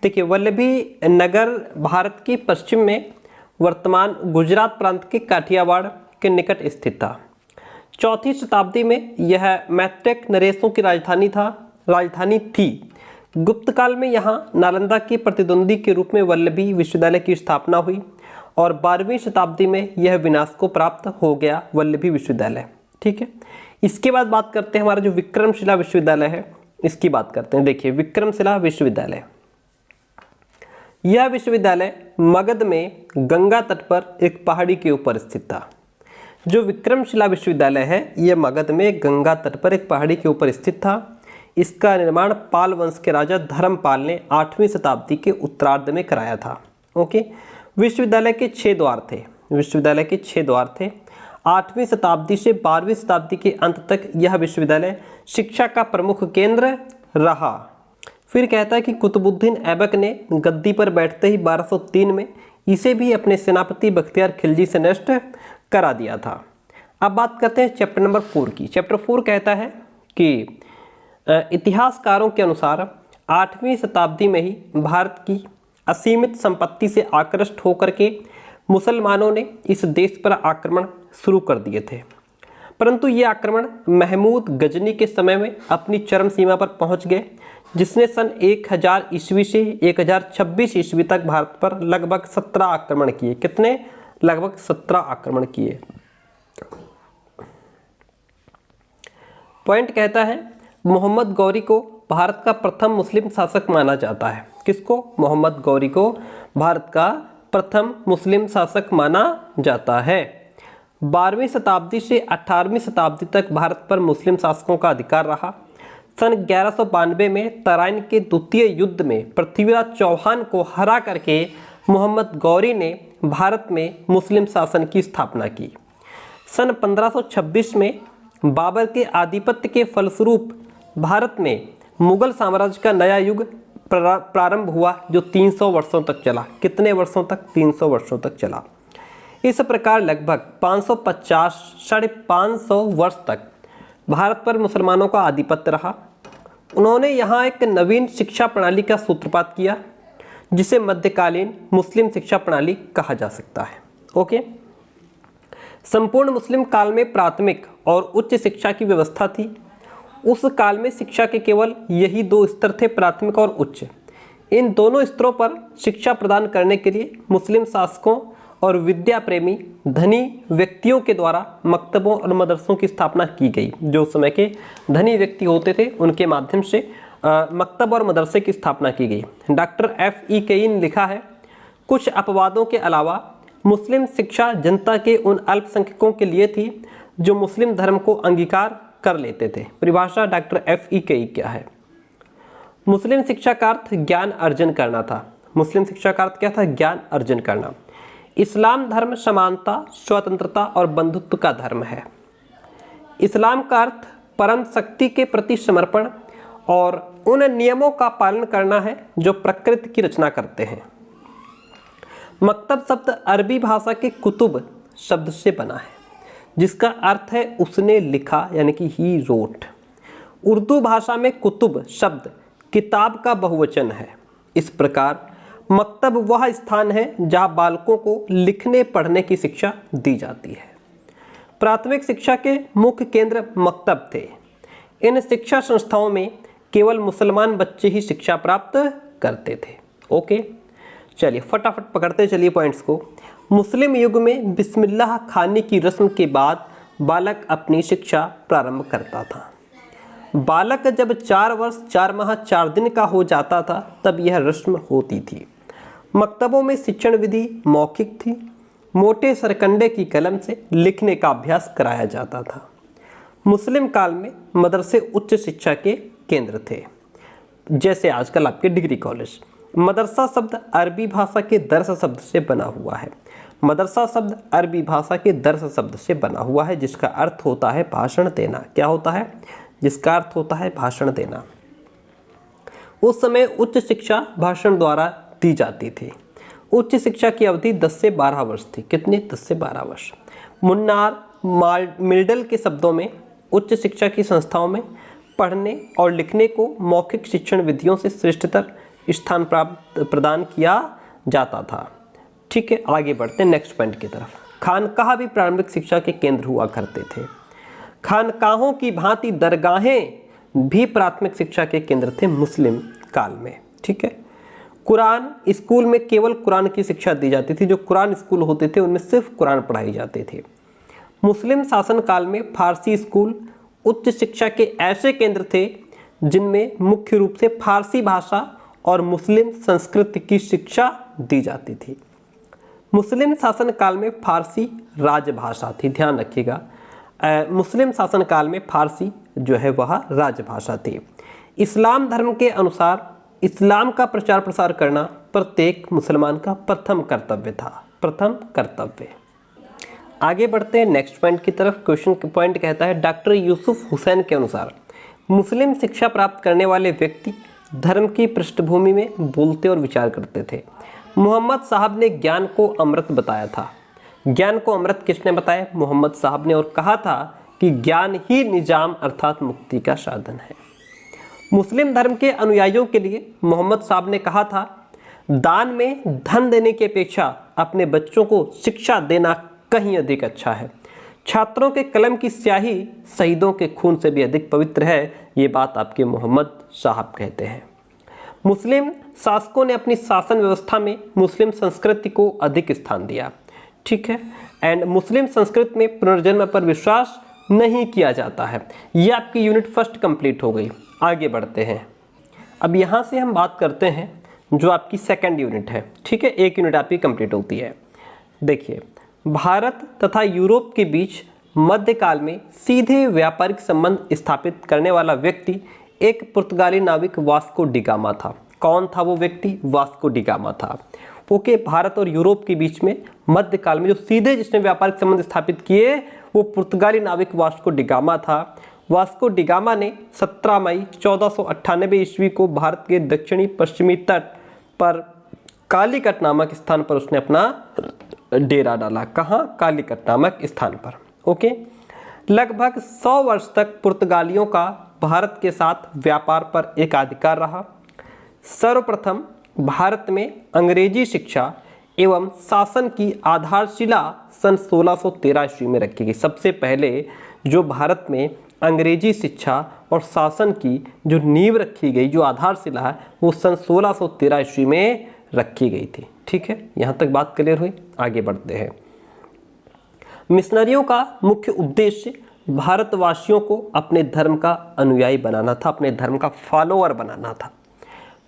देखिए, वल्लभी नगर भारत के पश्चिम में वर्तमान गुजरात प्रांत के काठियावाड़ के निकट स्थित था। 4वीं शताब्दी में यह मैत्रेय नरेशों की राजधानी थी। गुप्त काल में यहाँ नालंदा के प्रतिद्वंदी के रूप में वल्लभी विश्वविद्यालय की स्थापना हुई और 12वीं शताब्दी में यह विनाश को प्राप्त हो गया वल्लभी विश्वविद्यालय। ठीक है, इसके बाद बात करते हैं हमारा जो विक्रमशिला विश्वविद्यालय है, इसकी बात करते हैं। देखिए, विक्रमशिला विश्वविद्यालय। यह विश्वविद्यालय मगध में गंगा तट पर एक पहाड़ी के ऊपर स्थित था। जो विक्रमशिला विश्वविद्यालय है यह मगध में गंगा तट पर एक पहाड़ी के ऊपर स्थित था। इसका निर्माण पाल वंश के राजा धर्मपाल ने 8वीं शताब्दी के उत्तरार्ध में कराया था। ओके, विश्वविद्यालय के 6 द्वार थे। 8वीं शताब्दी से 12वीं शताब्दी के अंत तक यह विश्वविद्यालय शिक्षा का प्रमुख केंद्र रहा। फिर कहता है कि कुतुबुद्दीन ऐबक ने गद्दी पर बैठते ही 1203 में इसे भी अपने सेनापति बख्तियार खिलजी से नष्ट करा दिया था। अब बात करते हैं चैप्टर नंबर 4 की। चैप्टर 4 कहता है कि इतिहासकारों के अनुसार 8वीं शताब्दी में ही भारत की असीमित संपत्ति से आकृष्ट होकर के मुसलमानों ने इस देश पर आक्रमण शुरू कर दिए थे, परंतु ये आक्रमण महमूद गजनी के समय में अपनी चरम सीमा पर पहुंच गए, जिसने सन 1000 ईस्वी से 1026 ईस्वी तक भारत पर लगभग 17 आक्रमण किए। कितने? लगभग 17 आक्रमण किए। पॉइंट कहता है मोहम्मद गौरी को भारत का प्रथम मुस्लिम शासक माना जाता है। किसको? मोहम्मद गौरी को भारत का प्रथम मुस्लिम शासक माना जाता है। 12वीं शताब्दी से 18वीं शताब्दी तक भारत पर मुस्लिम शासकों का अधिकार रहा। सन 1192 में तराइन के द्वितीय युद्ध में पृथ्वीराज चौहान को हरा करके मोहम्मद गौरी ने भारत में मुस्लिम शासन की स्थापना की। सन 1526 में बाबर के आधिपत्य के फलस्वरूप भारत में मुगल साम्राज्य का नया युग प्रारंभ हुआ, जो 300 वर्षों तक चला। कितने वर्षों तक? 300 वर्षों तक चला। इस प्रकार लगभग 550-550 वर्ष तक भारत पर मुसलमानों का आधिपत्य रहा। उन्होंने यहाँ एक नवीन शिक्षा प्रणाली का सूत्रपात किया, जिसे मध्यकालीन मुस्लिम शिक्षा प्रणाली कहा जा सकता है। ओके, संपूर्ण मुस्लिम काल में प्राथमिक और उच्च शिक्षा की व्यवस्था थी। उस काल में शिक्षा के केवल यही 2 स्तर थे, प्राथमिक और उच्च। इन दोनों स्तरों पर शिक्षा प्रदान करने के लिए मुस्लिम शासकों और विद्या प्रेमी धनी व्यक्तियों के द्वारा मकतबों और मदरसों की स्थापना की गई। जो उस समय के धनी व्यक्ति होते थे, उनके माध्यम से मकतब और मदरसे की स्थापना की गई। Doctor F.E. केई ने लिखा है, कुछ अपवादों के अलावा मुस्लिम शिक्षा जनता के उन अल्पसंख्यकों के लिए थी जो मुस्लिम धर्म को अंगीकार कर लेते थे। परिभाषा डॉक्टर F.E. केई क्या है? मुस्लिम शिक्षा का अर्थ ज्ञान अर्जन करना था। मुस्लिम शिक्षा का अर्थ क्या था? ज्ञान अर्जन करना। इस्लाम धर्म समानता, स्वतंत्रता और बंधुत्व का धर्म है। इस्लाम का अर्थ परम शक्ति के प्रति समर्पण और उन नियमों का पालन करना है जो प्रकृति की रचना करते हैं। मकतब शब्द अरबी भाषा के कुतुब शब्द से बना है, जिसका अर्थ है उसने लिखा, यानी कि ही रोट। उर्दू भाषा में कुतुब शब्द किताब का बहुवचन है। इस प्रकार मकतब वह स्थान है जहाँ बालकों को लिखने पढ़ने की शिक्षा दी जाती है। प्राथमिक शिक्षा के मुख्य केंद्र मकतब थे। इन शिक्षा संस्थाओं में केवल मुसलमान बच्चे ही शिक्षा प्राप्त करते थे। ओके, चलिए फटाफट पकड़ते चलिए पॉइंट्स को। मुस्लिम युग में बिस्मिल्लाह खानी की रस्म के बाद बालक अपनी शिक्षा प्रारंभ करता था। बालक जब 4 वर्ष 4 माह 4 दिन का हो जाता था तब यह रस्म होती थी। मकतबों में शिक्षण विधि मौखिक थी। मोटे सरकंडे की कलम से लिखने का अभ्यास कराया जाता था। मुस्लिम काल में मदरसे उच्च शिक्षा के केंद्र थे, जैसे आजकल आपके डिग्री कॉलेज। मदरसा शब्द अरबी भाषा के दर्स शब्द से बना हुआ है। मदरसा शब्द अरबी भाषा के दर्स शब्द से बना हुआ है, जिसका अर्थ होता है भाषण देना। क्या होता है? जिसका अर्थ होता है भाषण देना। उस समय उच्च शिक्षा भाषण द्वारा दी जाती थी। उच्च शिक्षा की अवधि 10 से 12 वर्ष थी। कितनी? 10 से 12 वर्ष। मुन्नार मिल्डल के शब्दों में उच्च शिक्षा की संस्थाओं में पढ़ने और लिखने को मौखिक शिक्षण विधियों से श्रेष्ठतर स्थान प्रदान किया जाता था। ठीक है, आगे बढ़ते हैं नेक्स्ट पॉइंट की तरफ। खानकाह भी प्रारंभिक शिक्षा के केंद्र हुआ करते थे। खानकाहों की भांति दरगाहें भी प्राथमिक शिक्षा के केंद्र थे मुस्लिम काल में। ठीक है, कुरान स्कूल में केवल कुरान की शिक्षा दी जाती थी। जो कुरान स्कूल होते थे उनमें सिर्फ कुरान पढ़ाई जाते थे। मुस्लिम शासन काल में फारसी स्कूल उच्च शिक्षा के ऐसे केंद्र थे जिनमें मुख्य रूप से फारसी भाषा और मुस्लिम संस्कृति की शिक्षा दी जाती थी। मुस्लिम शासन काल में फारसी राजभाषा थी। ध्यान रखिएगा, मुस्लिम शासन काल में फारसी जो है वह राजभाषा थी। इस्लाम धर्म के अनुसार इस्लाम का प्रचार प्रसार करना प्रत्येक मुसलमान का प्रथम कर्तव्य था। प्रथम कर्तव्य। आगे बढ़ते हैं नेक्स्ट पॉइंट की तरफ। क्वेश्चन पॉइंट कहता है, डॉक्टर यूसुफ हुसैन के अनुसार मुस्लिम शिक्षा प्राप्त करने वाले व्यक्ति धर्म की पृष्ठभूमि में बोलते और विचार करते थे। मोहम्मद साहब ने ज्ञान को अमृत बताया था। ज्ञान को अमृत किसने बताया? मोहम्मद साहब ने, और कहा था कि ज्ञान ही निजाम अर्थात मुक्ति का साधन है। मुस्लिम धर्म के अनुयायियों के लिए मोहम्मद साहब ने कहा था, दान में धन देने की अपेक्षा अपने बच्चों को शिक्षा देना कहीं अधिक अच्छा है। छात्रों के कलम की स्याही शहीदों के खून से भी अधिक पवित्र है। ये बात आपके मोहम्मद साहब कहते हैं। मुस्लिम शासकों ने अपनी शासन व्यवस्था में मुस्लिम संस्कृति को अधिक स्थान दिया। ठीक है, एंड मुस्लिम संस्कृति में पुनर्जन्म पर विश्वास नहीं किया जाता है। ये आपकी यूनिट फर्स्ट कंप्लीट हो गई। आगे बढ़ते हैं। अब यहाँ से हम बात करते हैं जो आपकी सेकंड यूनिट है। ठीक है, एक यूनिट आपकी कंप्लीट होती है। देखिए, भारत तथा यूरोप के बीच मध्यकाल में सीधे व्यापारिक संबंध स्थापित करने वाला व्यक्ति एक पुर्तगाली नाविक वास्को डी गामा था। कौन था वो व्यक्ति? वास्को डी गामा था। ओके, भारत और यूरोप के बीच में मध्यकाल में जो सीधे जिसने व्यापारिक संबंध स्थापित किए वो पुर्तगाली नाविक वास्को डी गामा था। वास्को डी गामा ने 17 मई 1498 ईस्वी को भारत के दक्षिणी पश्चिमी तट पर कालीकट नामक स्थान पर उसने अपना डेरा डाला। कहाँ? कालीकट नामक स्थान पर। ओके, लगभग 100 वर्ष तक पुर्तगालियों का भारत के साथ व्यापार पर एकाधिकार रहा। सर्वप्रथम भारत में अंग्रेजी शिक्षा एवं शासन की आधारशिला सन 1613 ईस्वी में रखी गई। सबसे पहले जो भारत में अंग्रेजी शिक्षा और शासन की जो नींव रखी गई, जो आधारशिला है, वो सन 1613 ईस्वी में रखी गई थी। ठीक है, यहाँ तक बात क्लियर हुई। आगे बढ़ते हैं। मिशनरियों का मुख्य उद्देश्य भारतवासियों को अपने धर्म का अनुयायी बनाना था, अपने धर्म का फॉलोअर बनाना था।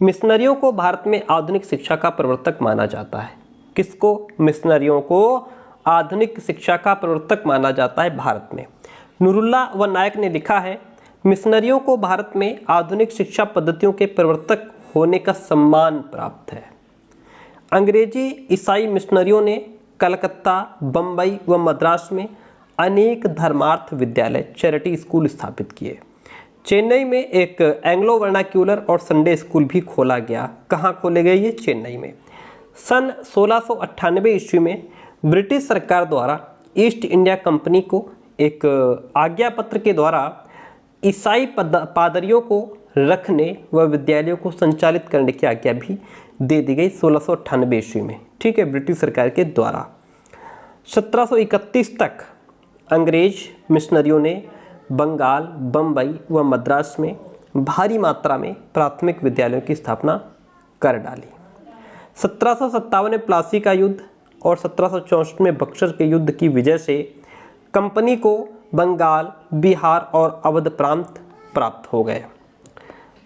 मिशनरियों को भारत में आधुनिक शिक्षा का प्रवर्तक माना जाता है। किसको? मिशनरियों को आधुनिक शिक्षा का प्रवर्तक माना जाता है भारत में। नूरुल्लाह व नायक ने लिखा है, मिशनरियों को भारत में आधुनिक शिक्षा पद्धतियों के प्रवर्तक होने का सम्मान प्राप्त है। अंग्रेजी ईसाई मिशनरियों ने कलकत्ता, बम्बई व मद्रास में अनेक धर्मार्थ विद्यालय, चैरिटी स्कूल स्थापित किए। चेन्नई में एक एंग्लो वर्नाक्यूलर और संडे स्कूल भी खोला गया। कहाँ खोले गए ये? चेन्नई में। सन 1698 ईस्वी में ब्रिटिश सरकार द्वारा ईस्ट इंडिया कंपनी को एक आज्ञा पत्र के द्वारा ईसाई पादरियों को रखने व विद्यालयों को संचालित करने की आज्ञा भी दे दी गई 1698 ईस्वी में। ठीक है, ब्रिटिश सरकार के द्वारा। 1731 तक अंग्रेज मिशनरियों ने बंगाल, बम्बई व मद्रास में भारी मात्रा में प्राथमिक विद्यालयों की स्थापना कर डाली। 1757 में प्लासी का युद्ध और 1764 में बक्सर के युद्ध की विजय से कंपनी को बंगाल, बिहार और अवध प्रांत प्राप्त हो गए।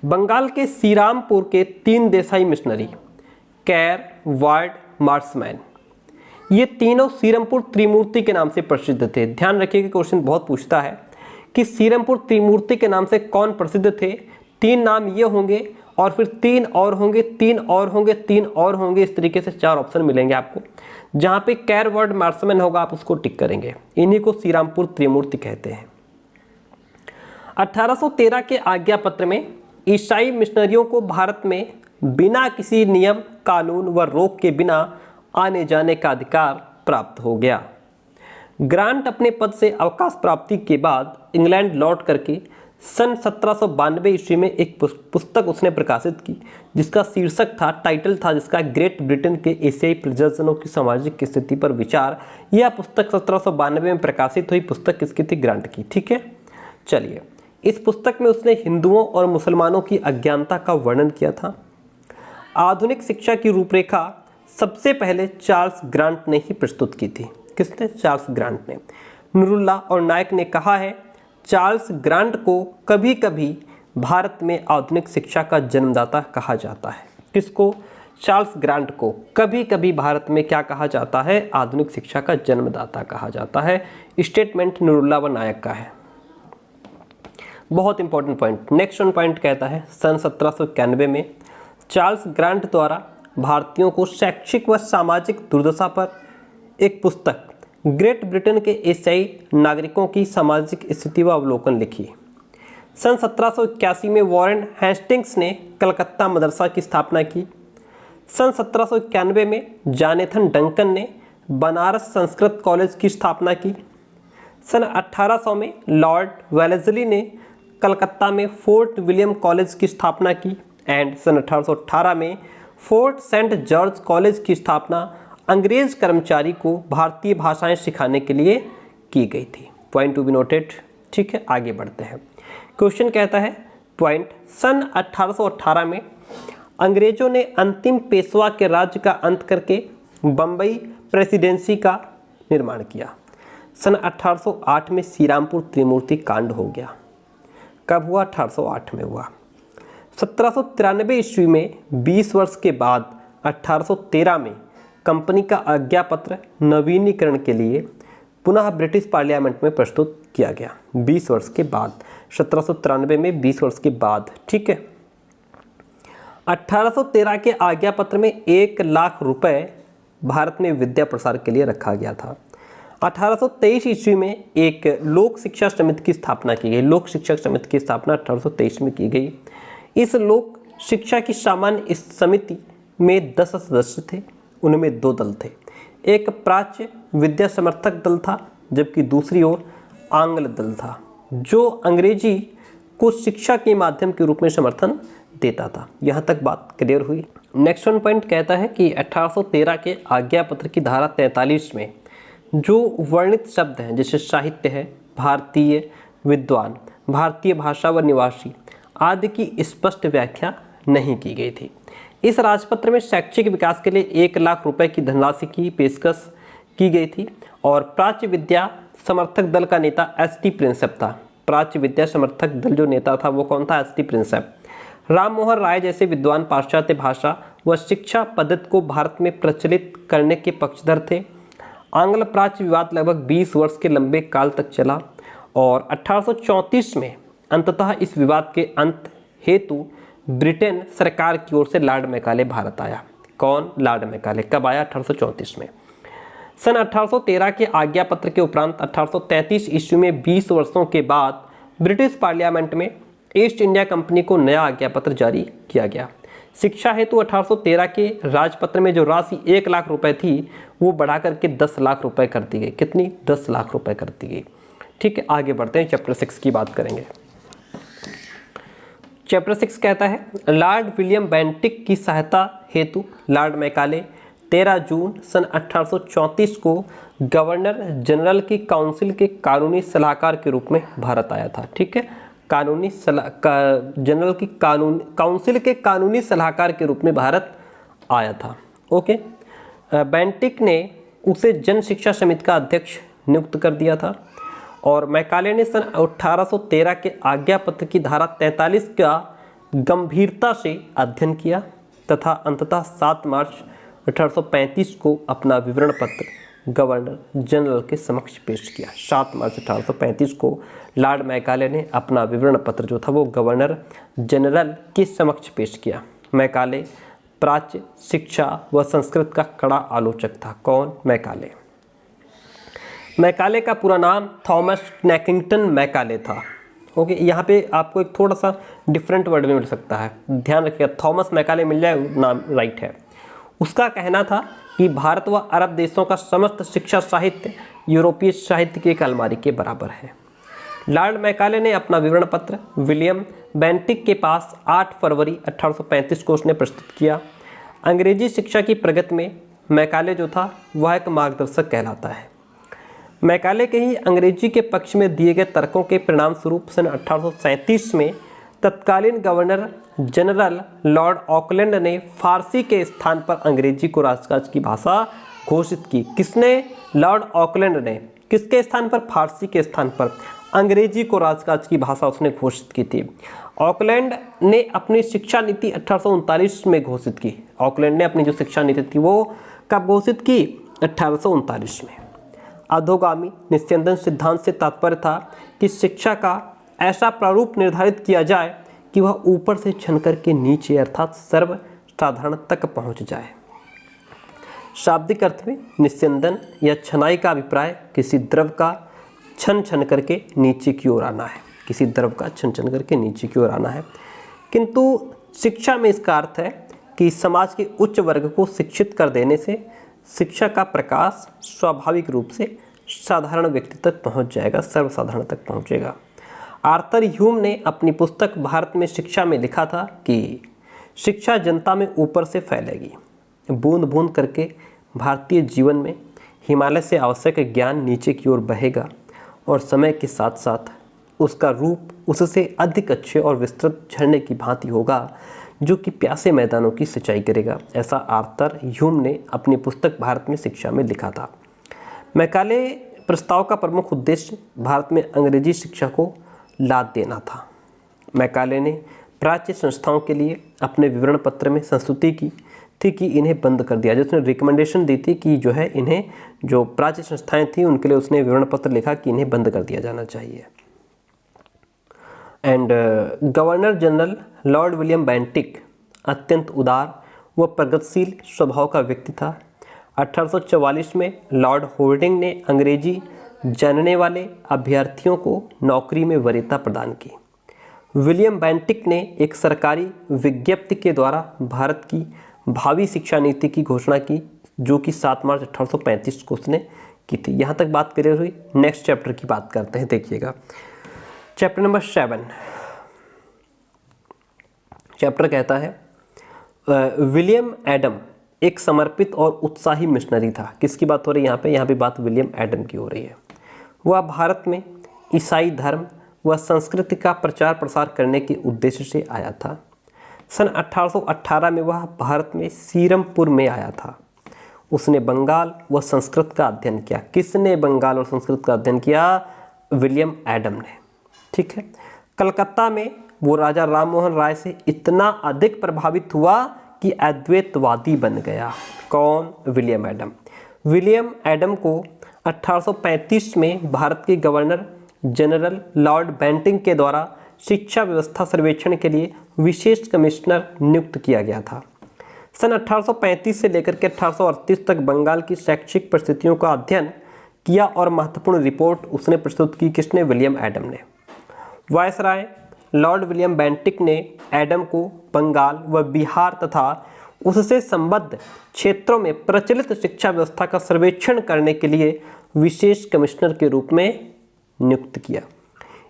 बंगाल के श्रीरामपुर के 3 देसाई मिशनरी कैर, वार्ड, मार्समैन, ये तीनों श्रीरामपुर त्रिमूर्ति के नाम से प्रसिद्ध थे। ध्यान रखिएगा, क्वेश्चन बहुत पूछता है कि श्रीरामपुर त्रिमूर्ति के नाम से कौन प्रसिद्ध थे। 3 नाम ये होंगे और फिर 3 और होंगे, 3 और होंगे, 3 और होंगे। इस तरीके से 4 ऑप्शन मिलेंगे आपको। जहाँ पे कैर, वार्ड, मार्समैन होगा आप उसको टिक करेंगे। इन्हीं को श्रीरामपुर त्रिमूर्ति कहते हैं। 1813 के आज्ञा पत्र में ईसाई मिशनरियों को भारत में बिना किसी नियम, कानून व रोक के बिना आने जाने का अधिकार प्राप्त हो गया। ग्रांट अपने पद से अवकाश प्राप्ति के बाद इंग्लैंड लौट करके सन 1792 ईस्वी में एक पुस्तक उसने प्रकाशित की जिसका शीर्षक था, टाइटल था जिसका ग्रेट ब्रिटेन के एशियाई प्रजनों की सामाजिक स्थिति पर विचार। यह पुस्तक 1792 में प्रकाशित हुई। पुस्तक किसकी थी? ग्रांट की। ठीक है, चलिए, इस पुस्तक में उसने हिंदुओं और मुसलमानों की अज्ञानता का वर्णन किया था। आधुनिक शिक्षा की रूपरेखा सबसे पहले चार्ल्स ग्रांट ने ही प्रस्तुत की थी। किसने? चार्ल्स ग्रांट ने। नुरुल्लाह और नायक ने कहा है, चार्ल्स ग्रांट को कभी कभी भारत में आधुनिक शिक्षा का जन्मदाता कहा जाता है। किसको? चार्ल्स ग्रांट को कभी कभी भारत में क्या कहा जाता है? आधुनिक शिक्षा का जन्मदाता कहा जाता है। स्टेटमेंट नुरुल्लाह व नायक का है। बहुत important point. Next one point कहता है, सन 1791 में चार्ल्स ग्रांट द्वारा भारतीयों को शैक्षिक व सामाजिक दुर्दशा पर एक पुस्तक ग्रेट ब्रिटेन के एशियाई नागरिकों की सामाजिक स्थिति व अवलोकन लिखी। सन 1781 में वॉरेन हेस्टिंग्स ने कलकत्ता मदरसा की स्थापना की। सन 1791 में जॉनथन डंकन ने बनारस संस्कृत कॉलेज की स्थापना की। सन 1800 में लॉर्ड वेलेस्ली ने कलकत्ता में फोर्ट विलियम कॉलेज की स्थापना की। एंड सन 1818 में फोर्ट सेंट जॉर्ज कॉलेज की स्थापना अंग्रेज कर्मचारी को भारतीय भाषाएं सिखाने के लिए की गई थी। Point to be noted. ठीक है, आगे बढ़ते हैं। क्वेश्चन कहता है, पॉइंट, सन 1818 में अंग्रेजों ने अंतिम पेशवा के राज्य का अंत करके बम्बई प्रेसिडेंसी का निर्माण किया। सन 1808 में श्रीरामपुर त्रिमूर्ति कांड हो गया। कब हुआ? 1808 में हुआ। 1793 ईस्वी में 20 वर्ष के बाद 1813 में कंपनी का आज्ञा पत्र नवीनीकरण के लिए पुनः ब्रिटिश पार्लियामेंट में प्रस्तुत किया गया। 20 वर्ष के बाद, 1793 में 20 वर्ष के बाद। ठीक है, 1813 के आज्ञा पत्र में 1 लाख रुपए भारत में विद्या प्रसार के लिए रखा गया था। 1823 ईस्वी में एक लोक शिक्षा समिति की स्थापना की गई। लोक शिक्षक समिति की स्थापना 1823 में की गई। इस लोक शिक्षा की सामान्य इस समिति में 10 सदस्य थे। उनमें 2 दल थे। एक प्राच्य विद्या समर्थक दल था, जबकि दूसरी ओर आंग्ल दल था जो अंग्रेजी को शिक्षा के माध्यम के रूप में समर्थन देता था। यहाँ तक बात क्लियर हुई। नेक्स्ट वन पॉइंट कहता है कि 1813 के आज्ञा पत्र की धारा 43 में जो वर्णित शब्द हैं, जैसे साहित्य है, भारतीय विद्वान, भारतीय भाषा व निवासी आदि की स्पष्ट व्याख्या नहीं की गई थी। इस राजपत्र में शैक्षिक विकास के लिए 1 लाख रुपए की धनराशि की पेशकश की गई थी और प्राच्य विद्या समर्थक दल का नेता एस.टी. प्रिंसेप था। प्राच्य विद्या समर्थक दल जो नेता था वो कौन था? एस.टी. प्रिंसेप। राम मोहन राय जैसे विद्वान पाश्चात्य भाषा व शिक्षा पद्धति को भारत में प्रचलित करने के पक्षधर थे। आंग्ल प्राच्य विवाद लगभग 20 वर्ष के लंबे काल तक चला और 1834 में अंततः इस विवाद के अंत हेतु ब्रिटेन सरकार की ओर से लॉर्ड मैकाले भारत आया। कौन? Lord Macaulay. कब आया? 1834 में। सन 1813 के आज्ञा पत्र के उपरांत 1833 ईस्वी में 20 वर्षों के बाद ब्रिटिश पार्लियामेंट में ईस्ट इंडिया कंपनी को नया आज्ञा पत्र जारी किया गया। शिक्षा हेतु 1813 के राजपत्र में जो राशि 1 लाख रुपए थी वो बढ़ा करके 10 लाख रुपए कर दी गई। कितनी? 10 लाख रुपए कर दी गई। ठीक है, आगे बढ़ते हैं, चैप्टर 6 की बात करेंगे। चैप्टर 6 कहता है लॉर्ड विलियम बेंटिक की सहायता हेतु लॉर्ड मैकाले 13 जून सन 1834 को गवर्नर जनरल की काउंसिल के कानूनी सलाहकार के रूप में भारत आया था। ठीक है, जनरल की काउंसिल के कानूनी सलाहकार के रूप में भारत आया था। ओके, बेंटिक ने उसे जन शिक्षा समिति का अध्यक्ष नियुक्त कर दिया था और मैकाले ने सन 1813 के आज्ञा पत्र की धारा 43 का गंभीरता से अध्ययन किया तथा अंततः 7 मार्च 1835 को अपना विवरण पत्र गवर्नर जनरल के समक्ष पेश किया। 7 मार्च 1835 को लॉर्ड मैकाले ने अपना विवरण पत्र जो था वो गवर्नर जनरल के समक्ष पेश किया। मैकाले प्राच्य, शिक्षा व संस्कृत का कड़ा आलोचक था। कौन? मैकाले। मैकाले का पूरा नाम थॉमस नेकिंगटन मैकाले था। ओके, यहाँ पे आपको एक थोड़ा सा डिफरेंट वर्ड में मिल सकता है, ध्यान रखिएगा। थॉमस मैकाले मिल जाए, नाम राइट है। उसका कहना था कि भारत व अरब देशों का समस्त शिक्षा साहित्य यूरोपीय साहित्य की एक अलमारी के बराबर है। लॉर्ड मैकाले ने अपना विवरण पत्र विलियम बेंटिक के पास 8 फरवरी 1835 को उसने प्रस्तुत किया। अंग्रेजी शिक्षा की प्रगति में मैकाले जो था वह एक मार्गदर्शक कहलाता है। मैकाले के ही अंग्रेजी के पक्ष में दिए गए तर्कों के परिणाम स्वरूप सन 1837 में तत्कालीन गवर्नर जनरल लॉर्ड ऑकलैंड ने फारसी के स्थान पर अंग्रेजी को राजकाज की भाषा घोषित की। किसने? लॉर्ड ऑकलैंड ने। किसके स्थान पर? फारसी के स्थान पर अंग्रेजी को राजकाज की भाषा उसने घोषित की थी। ऑकलैंड ने अपनी शिक्षा नीति 1839 में घोषित की। ऑकलैंड ने अपनी जो शिक्षा नीति थी वो कब घोषित की? 1839 में। अधोगामी निस्यंदन सिद्धांत से तात्पर्य था कि शिक्षा का ऐसा प्रारूप निर्धारित किया जाए कि वह ऊपर से छन करके नीचे अर्थात सर्वसाधारण तक पहुंच जाए। शाब्दिक अर्थ में निस्यंदन या छनाई का अभिप्राय किसी द्रव का छन छन करके नीचे की ओर आना है। किसी द्रव का छन छन करके नीचे की ओर आना है। किंतु शिक्षा में इसका अर्थ है कि समाज के उच्च वर्ग को शिक्षित कर देने से शिक्षा का प्रकाश स्वाभाविक रूप से साधारण व्यक्ति तक पहुंच जाएगा, सर्वसाधारण तक पहुंचेगा। आर्थर ह्यूम ने अपनी पुस्तक भारत में शिक्षा में लिखा था कि शिक्षा जनता में ऊपर से फैलेगी, बूंद बूंद करके भारतीय जीवन में हिमालय से आवश्यक ज्ञान नीचे की ओर बहेगा और समय के साथ साथ उसका रूप उससे अधिक अच्छे और विस्तृत झरने की भांति होगा जो कि प्यासे मैदानों की सिंचाई करेगा। ऐसा आर्थर ह्यूम ने अपनी पुस्तक भारत में शिक्षा में लिखा था। मैकाले प्रस्ताव का प्रमुख उद्देश्य भारत में अंग्रेजी शिक्षा को लाद देना था। मैकाले ने प्राच्य संस्थाओं के लिए अपने विवरण पत्र में संस्तुति की थी कि इन्हें बंद कर दिया जाए। उसने रिकमेंडेशन दी थी कि जो है इन्हें, जो प्राच्य संस्थाएं थी उनके लिए उसने विवरण पत्र लिखा कि इन्हें बंद कर दिया जाना चाहिए। And governor general Lord William Bentinck अत्यंत उदार व प्रगतिशील स्वभाव का व्यक्ति था। 1844 में लॉर्ड होल्डिंग ने अंग्रेजी जानने वाले अभ्यर्थियों को नौकरी में वरीयता प्रदान की। विलियम बेंटिक ने एक सरकारी विज्ञप्ति के द्वारा भारत की भावी शिक्षा नीति की घोषणा की जो कि 7 मार्च 1835 को उसने की थी। यहाँ तक बात करी हुई। नेक्स्ट चैप्टर की बात करते हैं, देखिएगा चैप्टर नंबर 7। चैप्टर कहता है विलियम एडम एक समर्पित और उत्साही मिशनरी था। किसकी बात हो रही है यहाँ पे? यहाँ पे बात विलियम एडम की हो रही है। वह भारत में ईसाई धर्म व संस्कृति का प्रचार प्रसार करने के उद्देश्य से आया था। सन 1818 में वह भारत में सीरमपुर में आया था। उसने बंगाल व संस्कृत का अध्ययन किया। किसने बंगाल और संस्कृत का अध्ययन किया? विलियम एडम ने। ठीक है। कलकत्ता में वो राजा राम मोहन राय से इतना अधिक प्रभावित हुआ कि अद्वैतवादी बन गया। कौन? William Adam. विलियम एडम को 1835 में भारत के गवर्नर जनरल लॉर्ड बेंटिक के द्वारा शिक्षा व्यवस्था सर्वेक्षण के लिए विशेष कमिश्नर नियुक्त किया गया था। सन 1835 से लेकर के 1838 तक बंगाल की शैक्षिक परिस्थितियों का अध्ययन किया और महत्वपूर्ण रिपोर्ट उसने प्रस्तुत की। किसने? विलियम एडम ने। वायसराय लॉर्ड विलियम बेंटिक ने एडम को बंगाल व बिहार तथा उससे संबद्ध क्षेत्रों में प्रचलित शिक्षा व्यवस्था का सर्वेक्षण करने के लिए विशेष कमिश्नर के रूप में नियुक्त किया।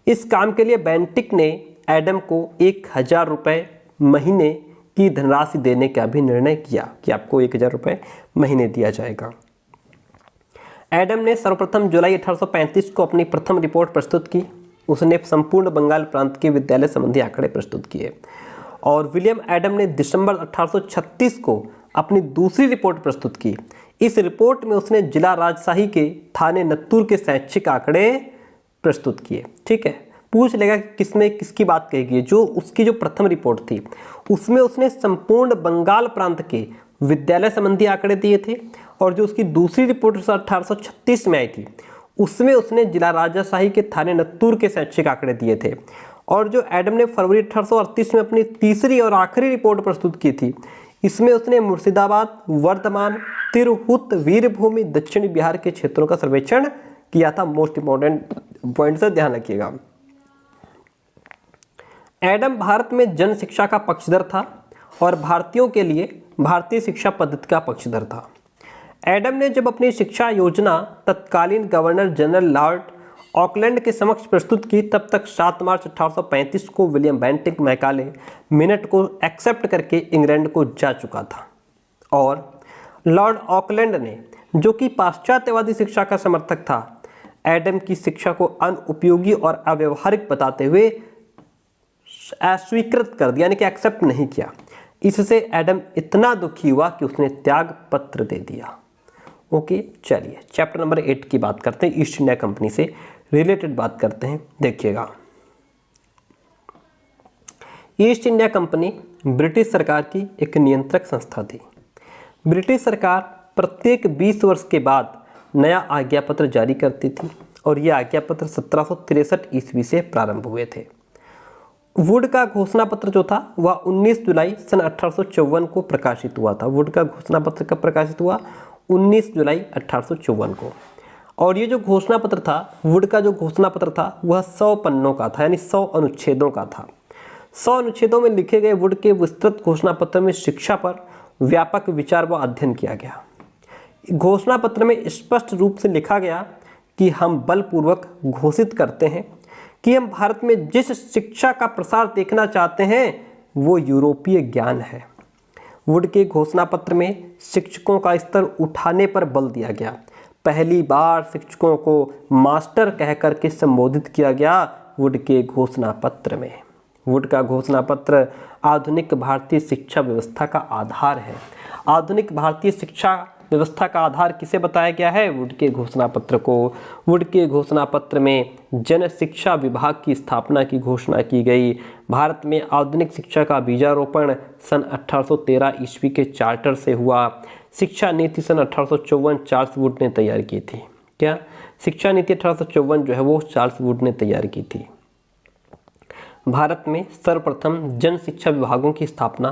इस काम के लिए बेंटिक ने एडम को 1000 रुपये महीने की धनराशि देने का भी निर्णय किया कि आपको 1000 रुपये महीने दिया जाएगा। एडम ने सर्वप्रथम जुलाई 1835 को अपनी प्रथम रिपोर्ट प्रस्तुत की। उसने संपूर्ण बंगाल प्रांत के विद्यालय संबंधी आंकड़े प्रस्तुत किए और विलियम एडम ने दिसंबर 1836 को अपनी दूसरी रिपोर्ट प्रस्तुत की। इस रिपोर्ट में उसने जिला राजशाही के थाने नत्तूर के शैक्षिक आंकड़े प्रस्तुत किए। ठीक है, पूछ लेगा कि किसमें किसकी बात कही गई। जो उसकी जो प्रथम रिपोर्ट थी उसमें उसने संपूर्ण बंगाल प्रांत के विद्यालय संबंधी आंकड़े दिए थे और जो उसकी दूसरी रिपोर्ट 1836 में आई थी उसमें उसने जिला राजशाही के थाने नत्तूर के शैक्षिक आंकड़े दिए थे। और जो एडम ने फरवरी 1838 में अपनी तीसरी और आखिरी रिपोर्ट प्रस्तुत की थी इसमें उसने मुर्शिदाबाद, वर्धमान, तिरहुत, वीरभूमि, दक्षिणी बिहार के क्षेत्रों का सर्वेक्षण किया था। मोस्ट इंपॉर्टेंट पॉइंट से ध्यान रखिएगा। एडम भारत में जन शिक्षा का पक्षधर था और भारतीयों के लिए भारतीय शिक्षा पद्धति का पक्षधर था। एडम ने जब अपनी शिक्षा योजना तत्कालीन गवर्नर जनरल लॉर्ड ऑकलैंड के समक्ष प्रस्तुत की तब तक 7 मार्च 1835 को विलियम बेंटिक मैकाले मिनट को एक्सेप्ट करके इंग्लैंड को जा चुका था और लॉर्ड ऑकलैंड ने, जो कि पाश्चात्यवादी शिक्षा का समर्थक था, एडम की शिक्षा को अनुपयोगी और अव्यवहारिक बताते हुए अस्वीकृत कर दिया, यानी कि एक्सेप्ट नहीं किया। इससे एडम इतना दुखी हुआ कि उसने त्याग पत्र दे दिया। ओके, चलिए चैप्टर नंबर 8 की बात करते हैं। ईस्ट इंडिया कंपनी से रिलेटेड बात करते हैं। देखिएगा, ईस्ट इंडिया कंपनी ब्रिटिश सरकार की एक नियंत्रक संस्था थी। ब्रिटिश सरकार प्रत्येक 20 वर्ष के बाद नया आज्ञापत्र जारी करती थी और ये आज्ञापत्र 1763 ईस्वी से प्रारंभ हुए थे। वुड का घोषणा पत्र जो था वह 19 जुलाई सन 1854 को प्रकाशित हुआ था। वुड का घोषणा पत्र कब प्रकाशित हुआ? 19 जुलाई 1854 को। और ये जो घोषणा पत्र था, वुड का जो घोषणा पत्र था वह 100 पन्नों का था, यानी 100 अनुच्छेदों का था। 100 अनुच्छेदों में लिखे गए वुड के विस्तृत घोषणा पत्र में शिक्षा पर व्यापक विचार व अध्ययन किया गया। घोषणा पत्र में स्पष्ट रूप से लिखा गया कि हम बलपूर्वक घोषित करते हैं कि हम भारत में जिस शिक्षा का प्रसार देखना चाहते हैं वो यूरोपीय ज्ञान है। वुड के घोषणा पत्र में शिक्षकों का स्तर उठाने पर बल दिया गया। पहली बार शिक्षकों को मास्टर कहकर के संबोधित किया गया वुड के घोषणा पत्र में। वुड का घोषणा पत्र आधुनिक भारतीय शिक्षा व्यवस्था का आधार है। आधुनिक भारतीय शिक्षा व्यवस्था का आधार किसे बताया गया है? वुड के घोषणा पत्र को। वुड के घोषणा पत्र में जन शिक्षा विभाग की स्थापना की घोषणा की गई। भारत में आधुनिक शिक्षा का बीजारोपण सन 1813 ईस्वी के चार्टर से हुआ। शिक्षा नीति सन 1854 चार्ल्स वुड ने तैयार की थी। क्या शिक्षा नीति 1854 जो है वो चार्ल्स वुड ने तैयार की थी। भारत में सर्वप्रथम जन शिक्षा विभागों की स्थापना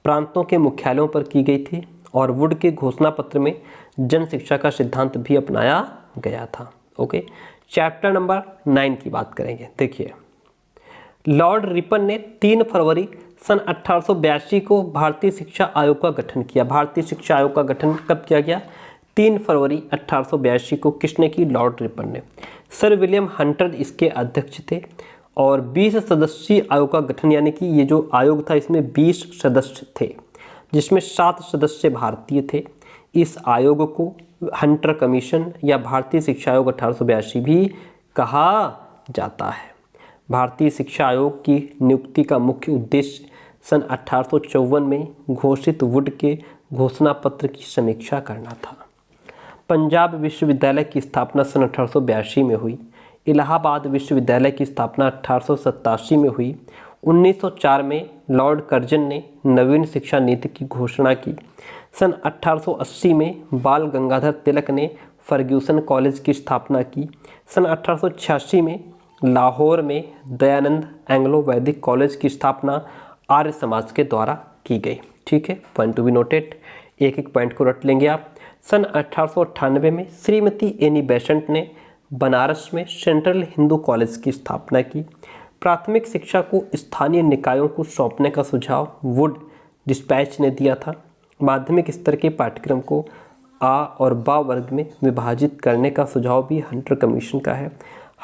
प्रांतों के मुख्यालयों पर की गई थी और वुड के घोषणा पत्र में जन शिक्षा का सिद्धांत भी अपनाया गया था। ओके, चैप्टर नंबर 9 की बात करेंगे। देखिए, लॉर्ड रिपन ने 3 फरवरी सन 1882 को भारतीय शिक्षा आयोग का गठन किया। भारतीय शिक्षा आयोग का गठन कब किया गया? 3 फरवरी 1882 को। किसने की? लॉर्ड रिपन ने। सर विलियम हंटर इसके अध्यक्ष थे और 20 सदस्यीय आयोग का गठन, यानी कि ये जो आयोग था इसमें 20 सदस्य थे जिसमें 7 सदस्य भारतीय थे। इस आयोग को हंटर कमीशन या भारतीय शिक्षा आयोग 1882 भी कहा जाता है। भारतीय शिक्षा आयोग की नियुक्ति का मुख्य उद्देश्य सन 1854 में घोषित वुड के घोषणा पत्र की समीक्षा करना था। पंजाब विश्वविद्यालय की स्थापना सन 1882 में हुई। इलाहाबाद विश्वविद्यालय की स्थापना 1887 में हुई। 1904 में लॉर्ड कर्जन ने नवीन शिक्षा नीति की घोषणा की। सन 1880 में बाल गंगाधर तिलक ने फर्ग्यूसन कॉलेज की स्थापना की। सन 1886 में लाहौर में दयानंद एंग्लो वैदिक कॉलेज की स्थापना आर्य समाज के द्वारा की गई। ठीक है, पॉइंट टू बी नोटेड। एक एक पॉइंट को रट लेंगे आप। सन 1898 में श्रीमती एनी बेसेंट ने बनारस में सेंट्रल हिंदू कॉलेज की स्थापना की। प्राथमिक शिक्षा को स्थानीय निकायों को सौंपने का सुझाव वुड डिस्पैच ने दिया था। माध्यमिक स्तर के पाठ्यक्रम को आ और बा वर्ग में विभाजित करने का सुझाव भी हंटर कमीशन का है।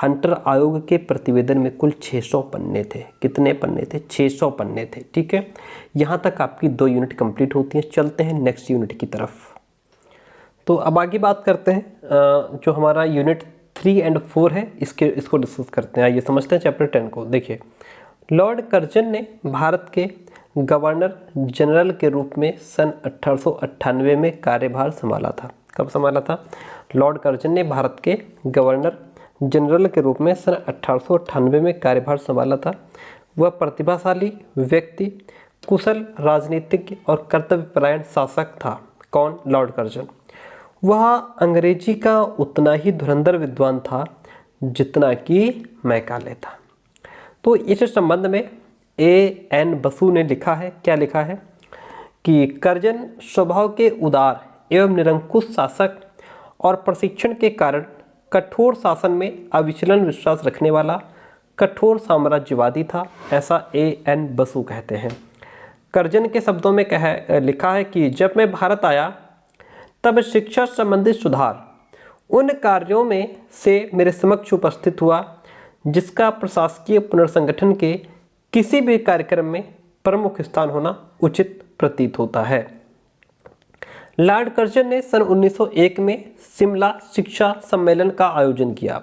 हंटर आयोग के प्रतिवेदन में कुल 600 पन्ने थे। कितने पन्ने थे? 600 पन्ने थे। ठीक है, यहाँ तक आपकी 2 यूनिट कंप्लीट होती हैं। चलते हैं नेक्स्ट यूनिट की तरफ। तो अब आगे बात करते हैं जो हमारा यूनिट 3 और 4 है, इसको डिस्कस करते हैं। आइए समझते हैं चैप्टर 10 को। देखिए, लॉर्ड कर्जन ने भारत के गवर्नर जनरल के रूप में सन 1898 में कार्यभार संभाला था। कब संभाला था? लॉर्ड कर्जन ने भारत के गवर्नर जनरल के रूप में सन 1898 में कार्यभार संभाला था। वह प्रतिभाशाली व्यक्ति, कुशल राजनीतिज्ञ और कर्तव्यपरायण शासक था। कौन? Lord Curzon. वह अंग्रेजी का उतना ही धुरंधर विद्वान था जितना कि मैकाले था। तो इस संबंध में A.N. बसु ने लिखा है, क्या लिखा है कि कर्जन स्वभाव के उदार एवं निरंकुश शासक और प्रशिक्षण के कारण कठोर शासन में अविचलन विश्वास रखने वाला कठोर साम्राज्यवादी था, ऐसा A.N. बसु कहते हैं। कर्जन के शब्दों में लिखा है कि जब मैं भारत आया तब शिक्षा संबंधी सुधार उन कार्यों में से मेरे समक्ष उपस्थित हुआ जिसका प्रशासकीय पुनर्संगठन के किसी भी कार्यक्रम में प्रमुख स्थान होना उचित प्रतीत होता है। लॉर्ड कर्जन ने सन 1901 में शिमला शिक्षा सम्मेलन का आयोजन किया।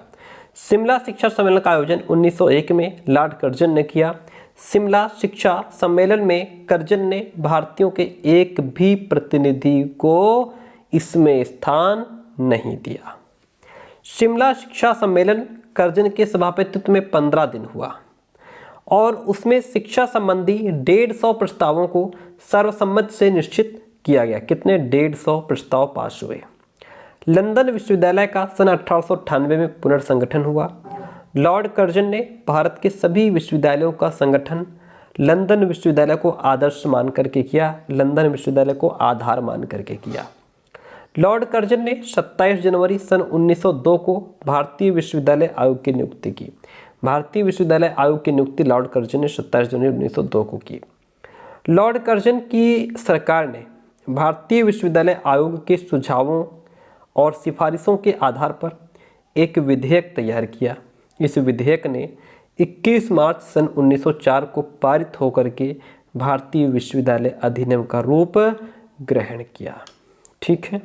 शिमला शिक्षा सम्मेलन का आयोजन 1901 में लॉर्ड कर्जन ने किया। शिमला शिक्षा सम्मेलन में कर्जन ने भारतीयों के एक भी प्रतिनिधि को इसमें स्थान नहीं दिया। शिमला शिक्षा सम्मेलन कर्जन के सभापतित्व में 15 दिन हुआ और उसमें शिक्षा संबंधी 150 प्रस्तावों को सर्वसम्मति से निश्चित किया गया। कितने? 150 प्रस्ताव पास हुए। लंदन विश्वविद्यालय का सन 1898 में पुनर्संगठन हुआ। लॉर्ड कर्जन ने भारत के सभी विश्वविद्यालयों का संगठन लंदन विश्वविद्यालय को आदर्श मान करके किया, लंदन विश्वविद्यालय को आधार मान करके किया। लॉर्ड कर्जन ने 27 जनवरी सन 1902 को भारतीय विश्वविद्यालय आयोग की नियुक्ति की। भारतीय विश्वविद्यालय आयोग की नियुक्ति लॉर्ड कर्जन ने 27 जनवरी 1902 को की। लॉर्ड कर्जन की सरकार ने भारतीय विश्वविद्यालय आयोग के सुझावों और सिफारिशों के आधार पर एक विधेयक तैयार किया। इस विधेयक ने 21 मार्च सन 1904 को पारित होकर के भारतीय विश्वविद्यालय अधिनियम का रूप ग्रहण किया। ठीक है,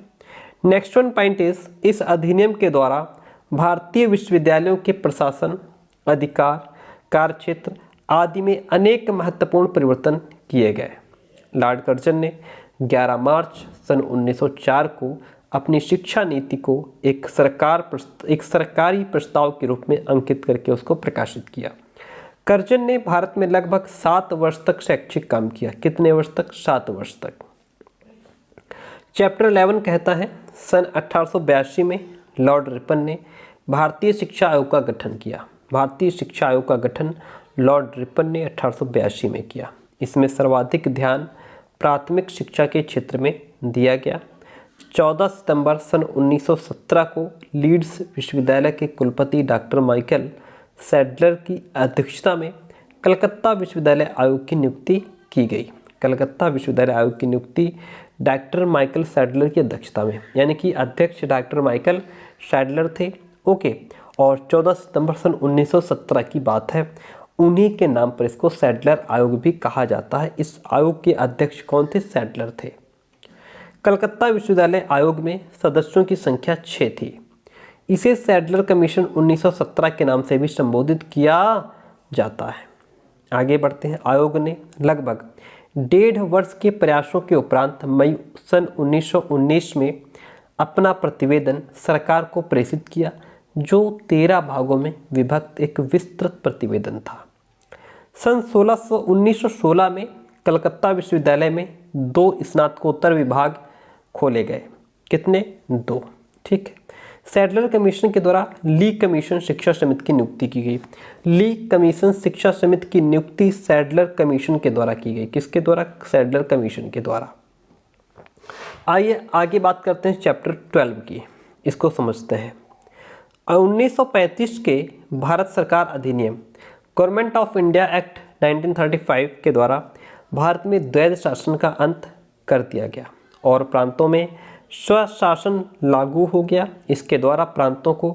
नेक्स्ट वन पॉइंट इज, इस अधिनियम के द्वारा भारतीय विश्वविद्यालयों के प्रशासन, अधिकार, कार्यक्षेत्र आदि में अनेक महत्वपूर्ण परिवर्तन किए गए। लॉर्ड कर्जन ने 11 मार्च सन 1904 को अपनी शिक्षा नीति को एक सरकारी प्रस्ताव के रूप में अंकित करके उसको प्रकाशित किया। कर्जन ने भारत में लगभग 7 वर्ष तक शैक्षिक काम किया। कितने वर्ष तक? 7 वर्ष तक। चैप्टर 11 कहता है सन 1882 में लॉर्ड रिपन ने भारतीय शिक्षा आयोग का गठन किया। भारतीय शिक्षा आयोग का गठन लॉर्ड रिपन ने 1882 में किया। इसमें सर्वाधिक ध्यान प्राथमिक शिक्षा के क्षेत्र में दिया गया। 14 सितंबर सन 1917 को लीड्स विश्वविद्यालय के कुलपति डॉक्टर माइकल सैडलर की अध्यक्षता में कलकत्ता विश्वविद्यालय आयोग की नियुक्ति की गई। कलकत्ता विश्वविद्यालय आयोग की नियुक्ति डॉक्टर माइकल सैडलर की अध्यक्षता में, यानी कि अध्यक्ष डॉक्टर माइकल सैडलर थे। ओके, और 14 सितंबर सन 1917 की बात है। उन्हीं के नाम पर इसको सैडलर आयोग भी कहा जाता है। इस आयोग के अध्यक्ष कौन थे? सैडलर थे। कलकत्ता विश्वविद्यालय आयोग में सदस्यों की संख्या 6 थी। इसे सैडलर कमीशन 1917 के नाम से भी संबोधित किया जाता है। आगे बढ़ते हैं। आयोग ने लगभग 1.5 वर्ष के प्रयासों के उपरांत मई सन 1919 में अपना प्रतिवेदन सरकार को प्रेषित किया, जो 13 भागों में विभक्त एक विस्तृत प्रतिवेदन था। सन 1916 में कलकत्ता विश्वविद्यालय में 2 स्नातकोत्तर विभाग खोले गए। कितने? 2। ठीक है। सैडलर कमीशन के द्वारा ली कमीशन शिक्षा समिति की नियुक्ति की गई। ली कमीशन शिक्षा समिति की नियुक्ति सैडलर कमीशन के द्वारा की गई। किसके द्वारा? सैडलर कमीशन के द्वारा। आइए आगे बात करते हैं चैप्टर 12 की, इसको समझते हैं। 1935 के भारत सरकार अधिनियम गवर्नमेंट ऑफ इंडिया एक्ट 1935 के द्वारा भारत में द्वैध शासन का अंत कर दिया गया और प्रांतों में स्वशासन लागू हो गया। इसके द्वारा प्रांतों को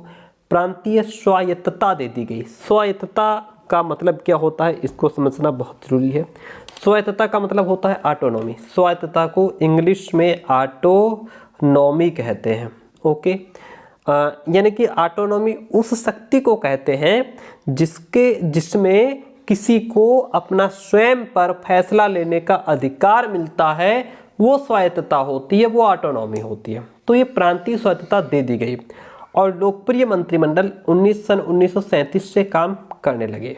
प्रांतीय स्वायत्तता दे दी गई। स्वायत्तता का मतलब क्या होता है, इसको समझना बहुत जरूरी है। स्वायत्तता का मतलब होता है ऑटोनॉमी। स्वायत्तता को इंग्लिश में ऑटोनॉमी कहते हैं। ओके, यानी कि ऑटोनॉमी उस शक्ति को कहते हैं जिसमें किसी को अपना स्वयं पर फैसला लेने का अधिकार मिलता है, वो स्वायत्तता होती है, वो ऑटोनॉमी होती है। तो ये प्रांतीय स्वायत्तता दे दी गई और लोकप्रिय मंत्रिमंडल 1937 से काम करने लगे।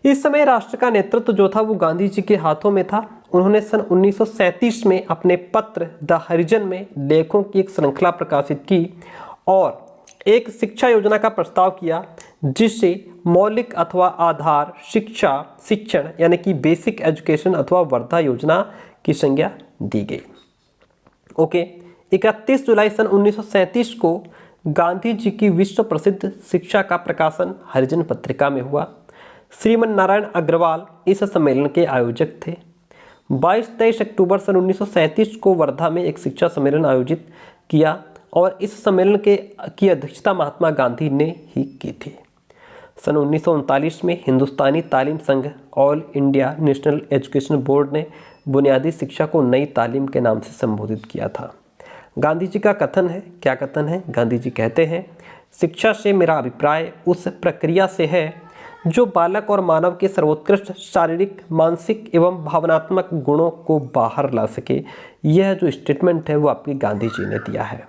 इस समय राष्ट्र का नेतृत्व जो था वो गांधी जी के हाथों में था। उन्होंने सन 1937 में अपने पत्र द हरिजन में लेखों की एक श्रृंखला प्रकाशित की और एक शिक्षा योजना का प्रस्ताव किया जिससे मौलिक अथवा आधार शिक्षण यानी कि बेसिक एजुकेशन अथवा वर्धा योजना की संज्ञा दी गई। ओके, 31 जुलाई सन 1937 को गांधी जी की विश्व प्रसिद्ध शिक्षा का प्रकाशन हरिजन पत्रिका में हुआ। श्रीमन नारायण अग्रवाल इस सम्मेलन के आयोजक थे। 22-23 अक्टूबर सन 1937 को वर्धा में एक शिक्षा सम्मेलन आयोजित किया और इस सम्मेलन की अध्यक्षता महात्मा गांधी ने ही की थी। सन 1939 में हिंदुस्तानी तालीम संघ all India national education board ने बुनियादी शिक्षा को नई तालीम के नाम से संबोधित किया था। गांधी जी का कथन है, क्या कथन है? गांधी जी कहते हैं, शिक्षा से मेरा अभिप्राय उस प्रक्रिया से है जो बालक और मानव के सर्वोत्कृष्ट शारीरिक, मानसिक एवं भावनात्मक गुणों को बाहर ला सके। यह जो स्टेटमेंट है वो आपके गांधी जी ने दिया है।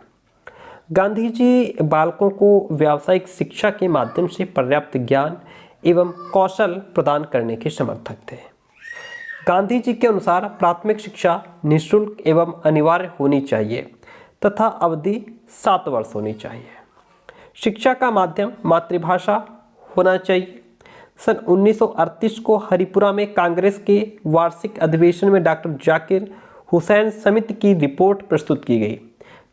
गांधी जी बालकों को व्यावसायिक शिक्षा के माध्यम से पर्याप्त ज्ञान एवं कौशल प्रदान करने के समर्थक थे। गांधी जी के अनुसार प्राथमिक शिक्षा निःशुल्क एवं अनिवार्य होनी चाहिए तथा अवधि 7 वर्ष होनी चाहिए। शिक्षा का माध्यम मातृभाषा होना चाहिए। सन 1938 को हरिपुरा में कांग्रेस के वार्षिक अधिवेशन में डॉक्टर जाकिर हुसैन समिति की रिपोर्ट प्रस्तुत की गई।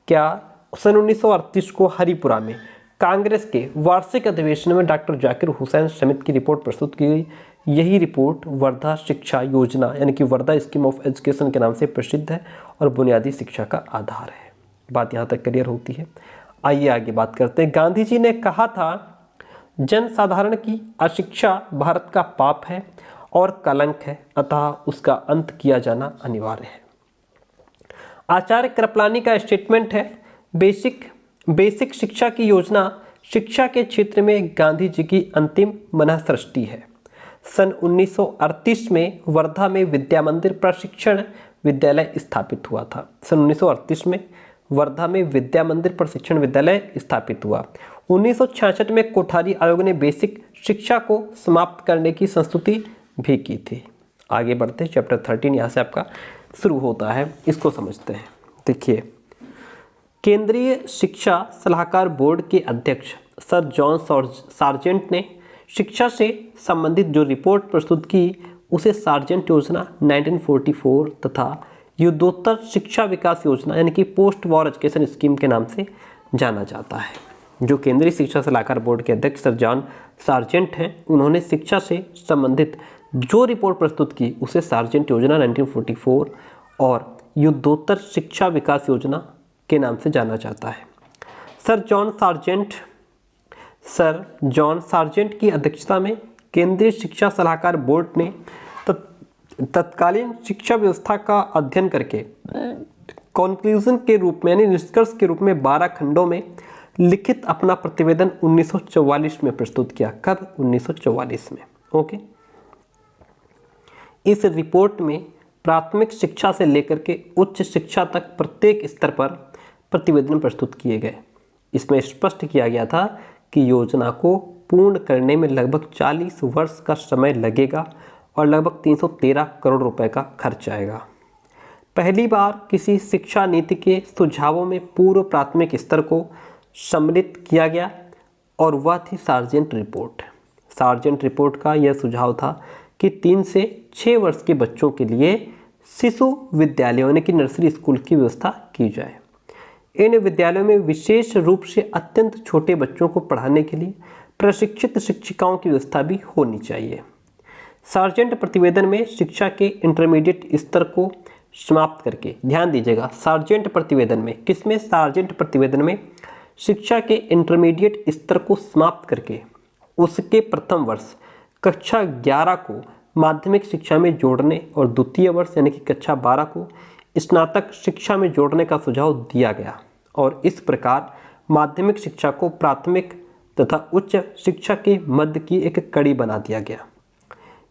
क्या सन 1938 को हरिपुरा में कांग्रेस के वार्षिक अधिवेशन में डॉक्टर जाकिर हुसैन समिति की रिपोर्ट प्रस्तुत की गई? यही रिपोर्ट वर्धा शिक्षा योजना यानी कि वर्धा स्कीम ऑफ एजुकेशन के नाम से प्रसिद्ध है और बुनियादी शिक्षा का आधार है। बात यहाँ तक क्लियर होती है। आइए आगे बात करते हैं। गांधी जी ने कहा था, जन साधारण की अशिक्षा भारत का पाप है और कलंक है, अतः उसका अंत किया जाना अनिवार्य है। आचार्य कृपलानी का स्टेटमेंट है, बेसिक शिक्षा की योजना शिक्षा के क्षेत्र में गांधी जी की अंतिम मनःसृष्टि है। सन 1938 में वर्धा में विद्या मंदिर प्रशिक्षण विद्यालय स्थापित हुआ था। सन 1938 में वर्धा में विद्या मंदिर प्रशिक्षण विद्यालय स्थापित हुआ। 1966 में कोठारी आयोग ने बेसिक शिक्षा को समाप्त करने की संस्तुति भी की थी। आगे बढ़ते हैं, चैप्टर 13 यहाँ से आपका शुरू होता है, इसको समझते हैं। देखिए, केंद्रीय शिक्षा सलाहकार बोर्ड के अध्यक्ष सर जॉन सार्जेंट ने शिक्षा से संबंधित जो रिपोर्ट प्रस्तुत की उसे सार्जेंट योजना 1944 तथा युद्धोत्तर शिक्षा विकास योजना यानी कि पोस्ट वॉर एजुकेशन स्कीम के नाम से जाना जाता है। जो केंद्रीय शिक्षा सलाहकार बोर्ड के अध्यक्ष सर जॉन सार्जेंट हैं, उन्होंने शिक्षा से संबंधित जो रिपोर्ट प्रस्तुत की उसे सार्जेंट योजना 1944 और युद्धोत्तर शिक्षा विकास योजना के नाम से जाना जाता है। सर जॉन सार्जेंट की अध्यक्षता में केंद्रीय शिक्षा सलाहकार बोर्ड ने तत्कालीन शिक्षा व्यवस्था का अध्ययन करके कॉन्क्लूजन के रूप में यानी निष्कर्ष के रूप में 12 खंडों में लिखित अपना प्रतिवेदन 1944 में प्रस्तुत किया। कब? 1944 में। ओके, इस रिपोर्ट में प्राथमिक शिक्षा से लेकर के उच्च शिक्षा तक प्रत्येक स्तर पर प्रतिवेदन प्रस्तुत किए गए। इसमें स्पष्ट किया गया था कि योजना को पूर्ण करने में लगभग 40 वर्ष का समय लगेगा और लगभग 313 करोड़ रुपए का खर्च आएगा। पहली बार किसी शिक्षा नीति के सुझावों में पूर्व प्राथमिक स्तर को सम्मिलित किया गया और वह थी सार्जेंट रिपोर्ट। सार्जेंट रिपोर्ट का यह सुझाव था कि 3 से 6 वर्ष के बच्चों के लिए शिशु विद्यालयों यानी कि नर्सरी स्कूल की व्यवस्था की जाए। इन विद्यालयों में विशेष रूप से अत्यंत छोटे बच्चों को पढ़ाने के लिए प्रशिक्षित शिक्षिकाओं की व्यवस्था भी होनी चाहिए। सार्जेंट प्रतिवेदन में शिक्षा के इंटरमीडिएट स्तर को समाप्त करके, ध्यान दीजिएगा, सार्जेंट प्रतिवेदन में, किसमें? सार्जेंट प्रतिवेदन में शिक्षा के इंटरमीडिएट स्तर को समाप्त करके उसके प्रथम वर्ष कक्षा 11 को माध्यमिक शिक्षा में जोड़ने और द्वितीय वर्ष यानी कि कक्षा 12 को स्नातक शिक्षा में जोड़ने का सुझाव दिया गया और इस प्रकार माध्यमिक शिक्षा को प्राथमिक तथा उच्च शिक्षा के मध्य की एक कड़ी बना दिया गया।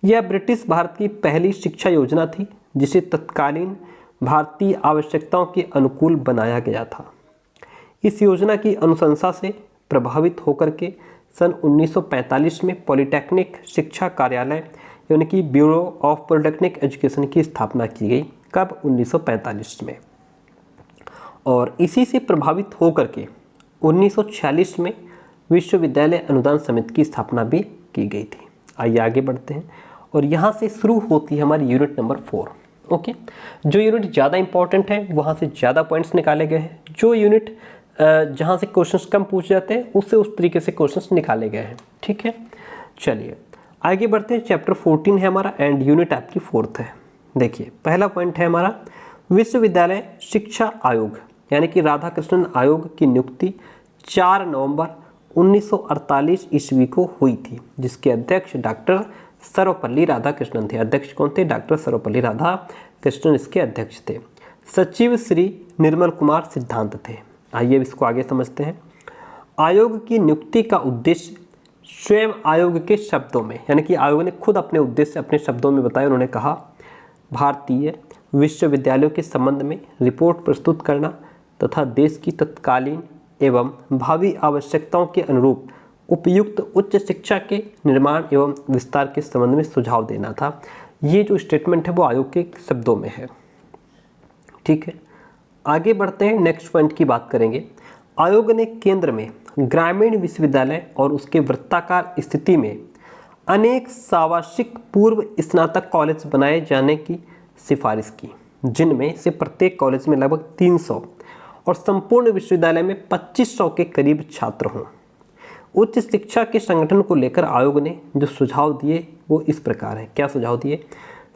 यह ब्रिटिश भारत की पहली शिक्षा योजना थी जिसे तत्कालीन भारतीय आवश्यकताओं के अनुकूल बनाया गया था। इस योजना की अनुशंसा से प्रभावित होकर के सन 1945 में पॉलिटेक्निक शिक्षा कार्यालय यानी कि ब्यूरो ऑफ पॉलिटेक्निक एजुकेशन की स्थापना की गई। कब? 1945 में। और इसी से प्रभावित होकर के 1946 में विश्वविद्यालय अनुदान समिति की स्थापना भी की गई थी। आइए आगे बढ़ते हैं और यहाँ से शुरू होती है हमारी यूनिट नंबर 4। ओके, जो यूनिट ज़्यादा इंपॉर्टेंट है वहाँ से ज़्यादा पॉइंट्स निकाले गए हैं, जो यूनिट जहाँ से क्वेश्चंस कम पूछे जाते हैं उससे उस तरीके से क्वेश्चंस निकाले गए हैं। ठीक है, चलिए आगे बढ़ते हैं। चैप्टर 14 है हमारा एंड यूनिट आपकी 4th है। देखिए पहला पॉइंट है हमारा विश्वविद्यालय शिक्षा आयोग यानी कि राधाकृष्णन आयोग की नियुक्ति 4 नवंबर 1948 ईस्वी को हुई थी, जिसके अध्यक्ष डॉक्टर सर्वपल्ली राधाकृष्णन थे। अध्यक्ष कौन थे? डॉक्टर सर्वपल्ली राधाकृष्णन इसके अध्यक्ष थे। सचिव श्री निर्मल कुमार सिद्धांत थे। आइए इसको आगे समझते हैं। आयोग की नियुक्ति का उद्देश्य स्वयं आयोग के शब्दों में, यानी कि आयोग ने खुद अपने उद्देश्य अपने शब्दों में बताया। उन्होंने कहा भारतीय विश्वविद्यालयों के संबंध में रिपोर्ट प्रस्तुत करना तथा देश की तत्कालीन एवं भावी आवश्यकताओं के अनुरूप उपयुक्त उच्च शिक्षा के निर्माण एवं विस्तार के संबंध में सुझाव देना था। ये जो स्टेटमेंट है वो आयोग के शब्दों में है। ठीक है, आगे बढ़ते हैं, नेक्स्ट पॉइंट की बात करेंगे। आयोग ने केंद्र में ग्रामीण विश्वविद्यालय और उसके वृत्ताकार स्थिति में अनेक सावासिक पूर्व स्नातक कॉलेज बनाए जाने की सिफारिश की, जिनमें से प्रत्येक कॉलेज में लगभग 300 और संपूर्ण विश्वविद्यालय में 2500 के करीब छात्र हों। उच्च शिक्षा के संगठन को लेकर आयोग ने जो सुझाव दिए वो इस प्रकार है। क्या सुझाव दिए?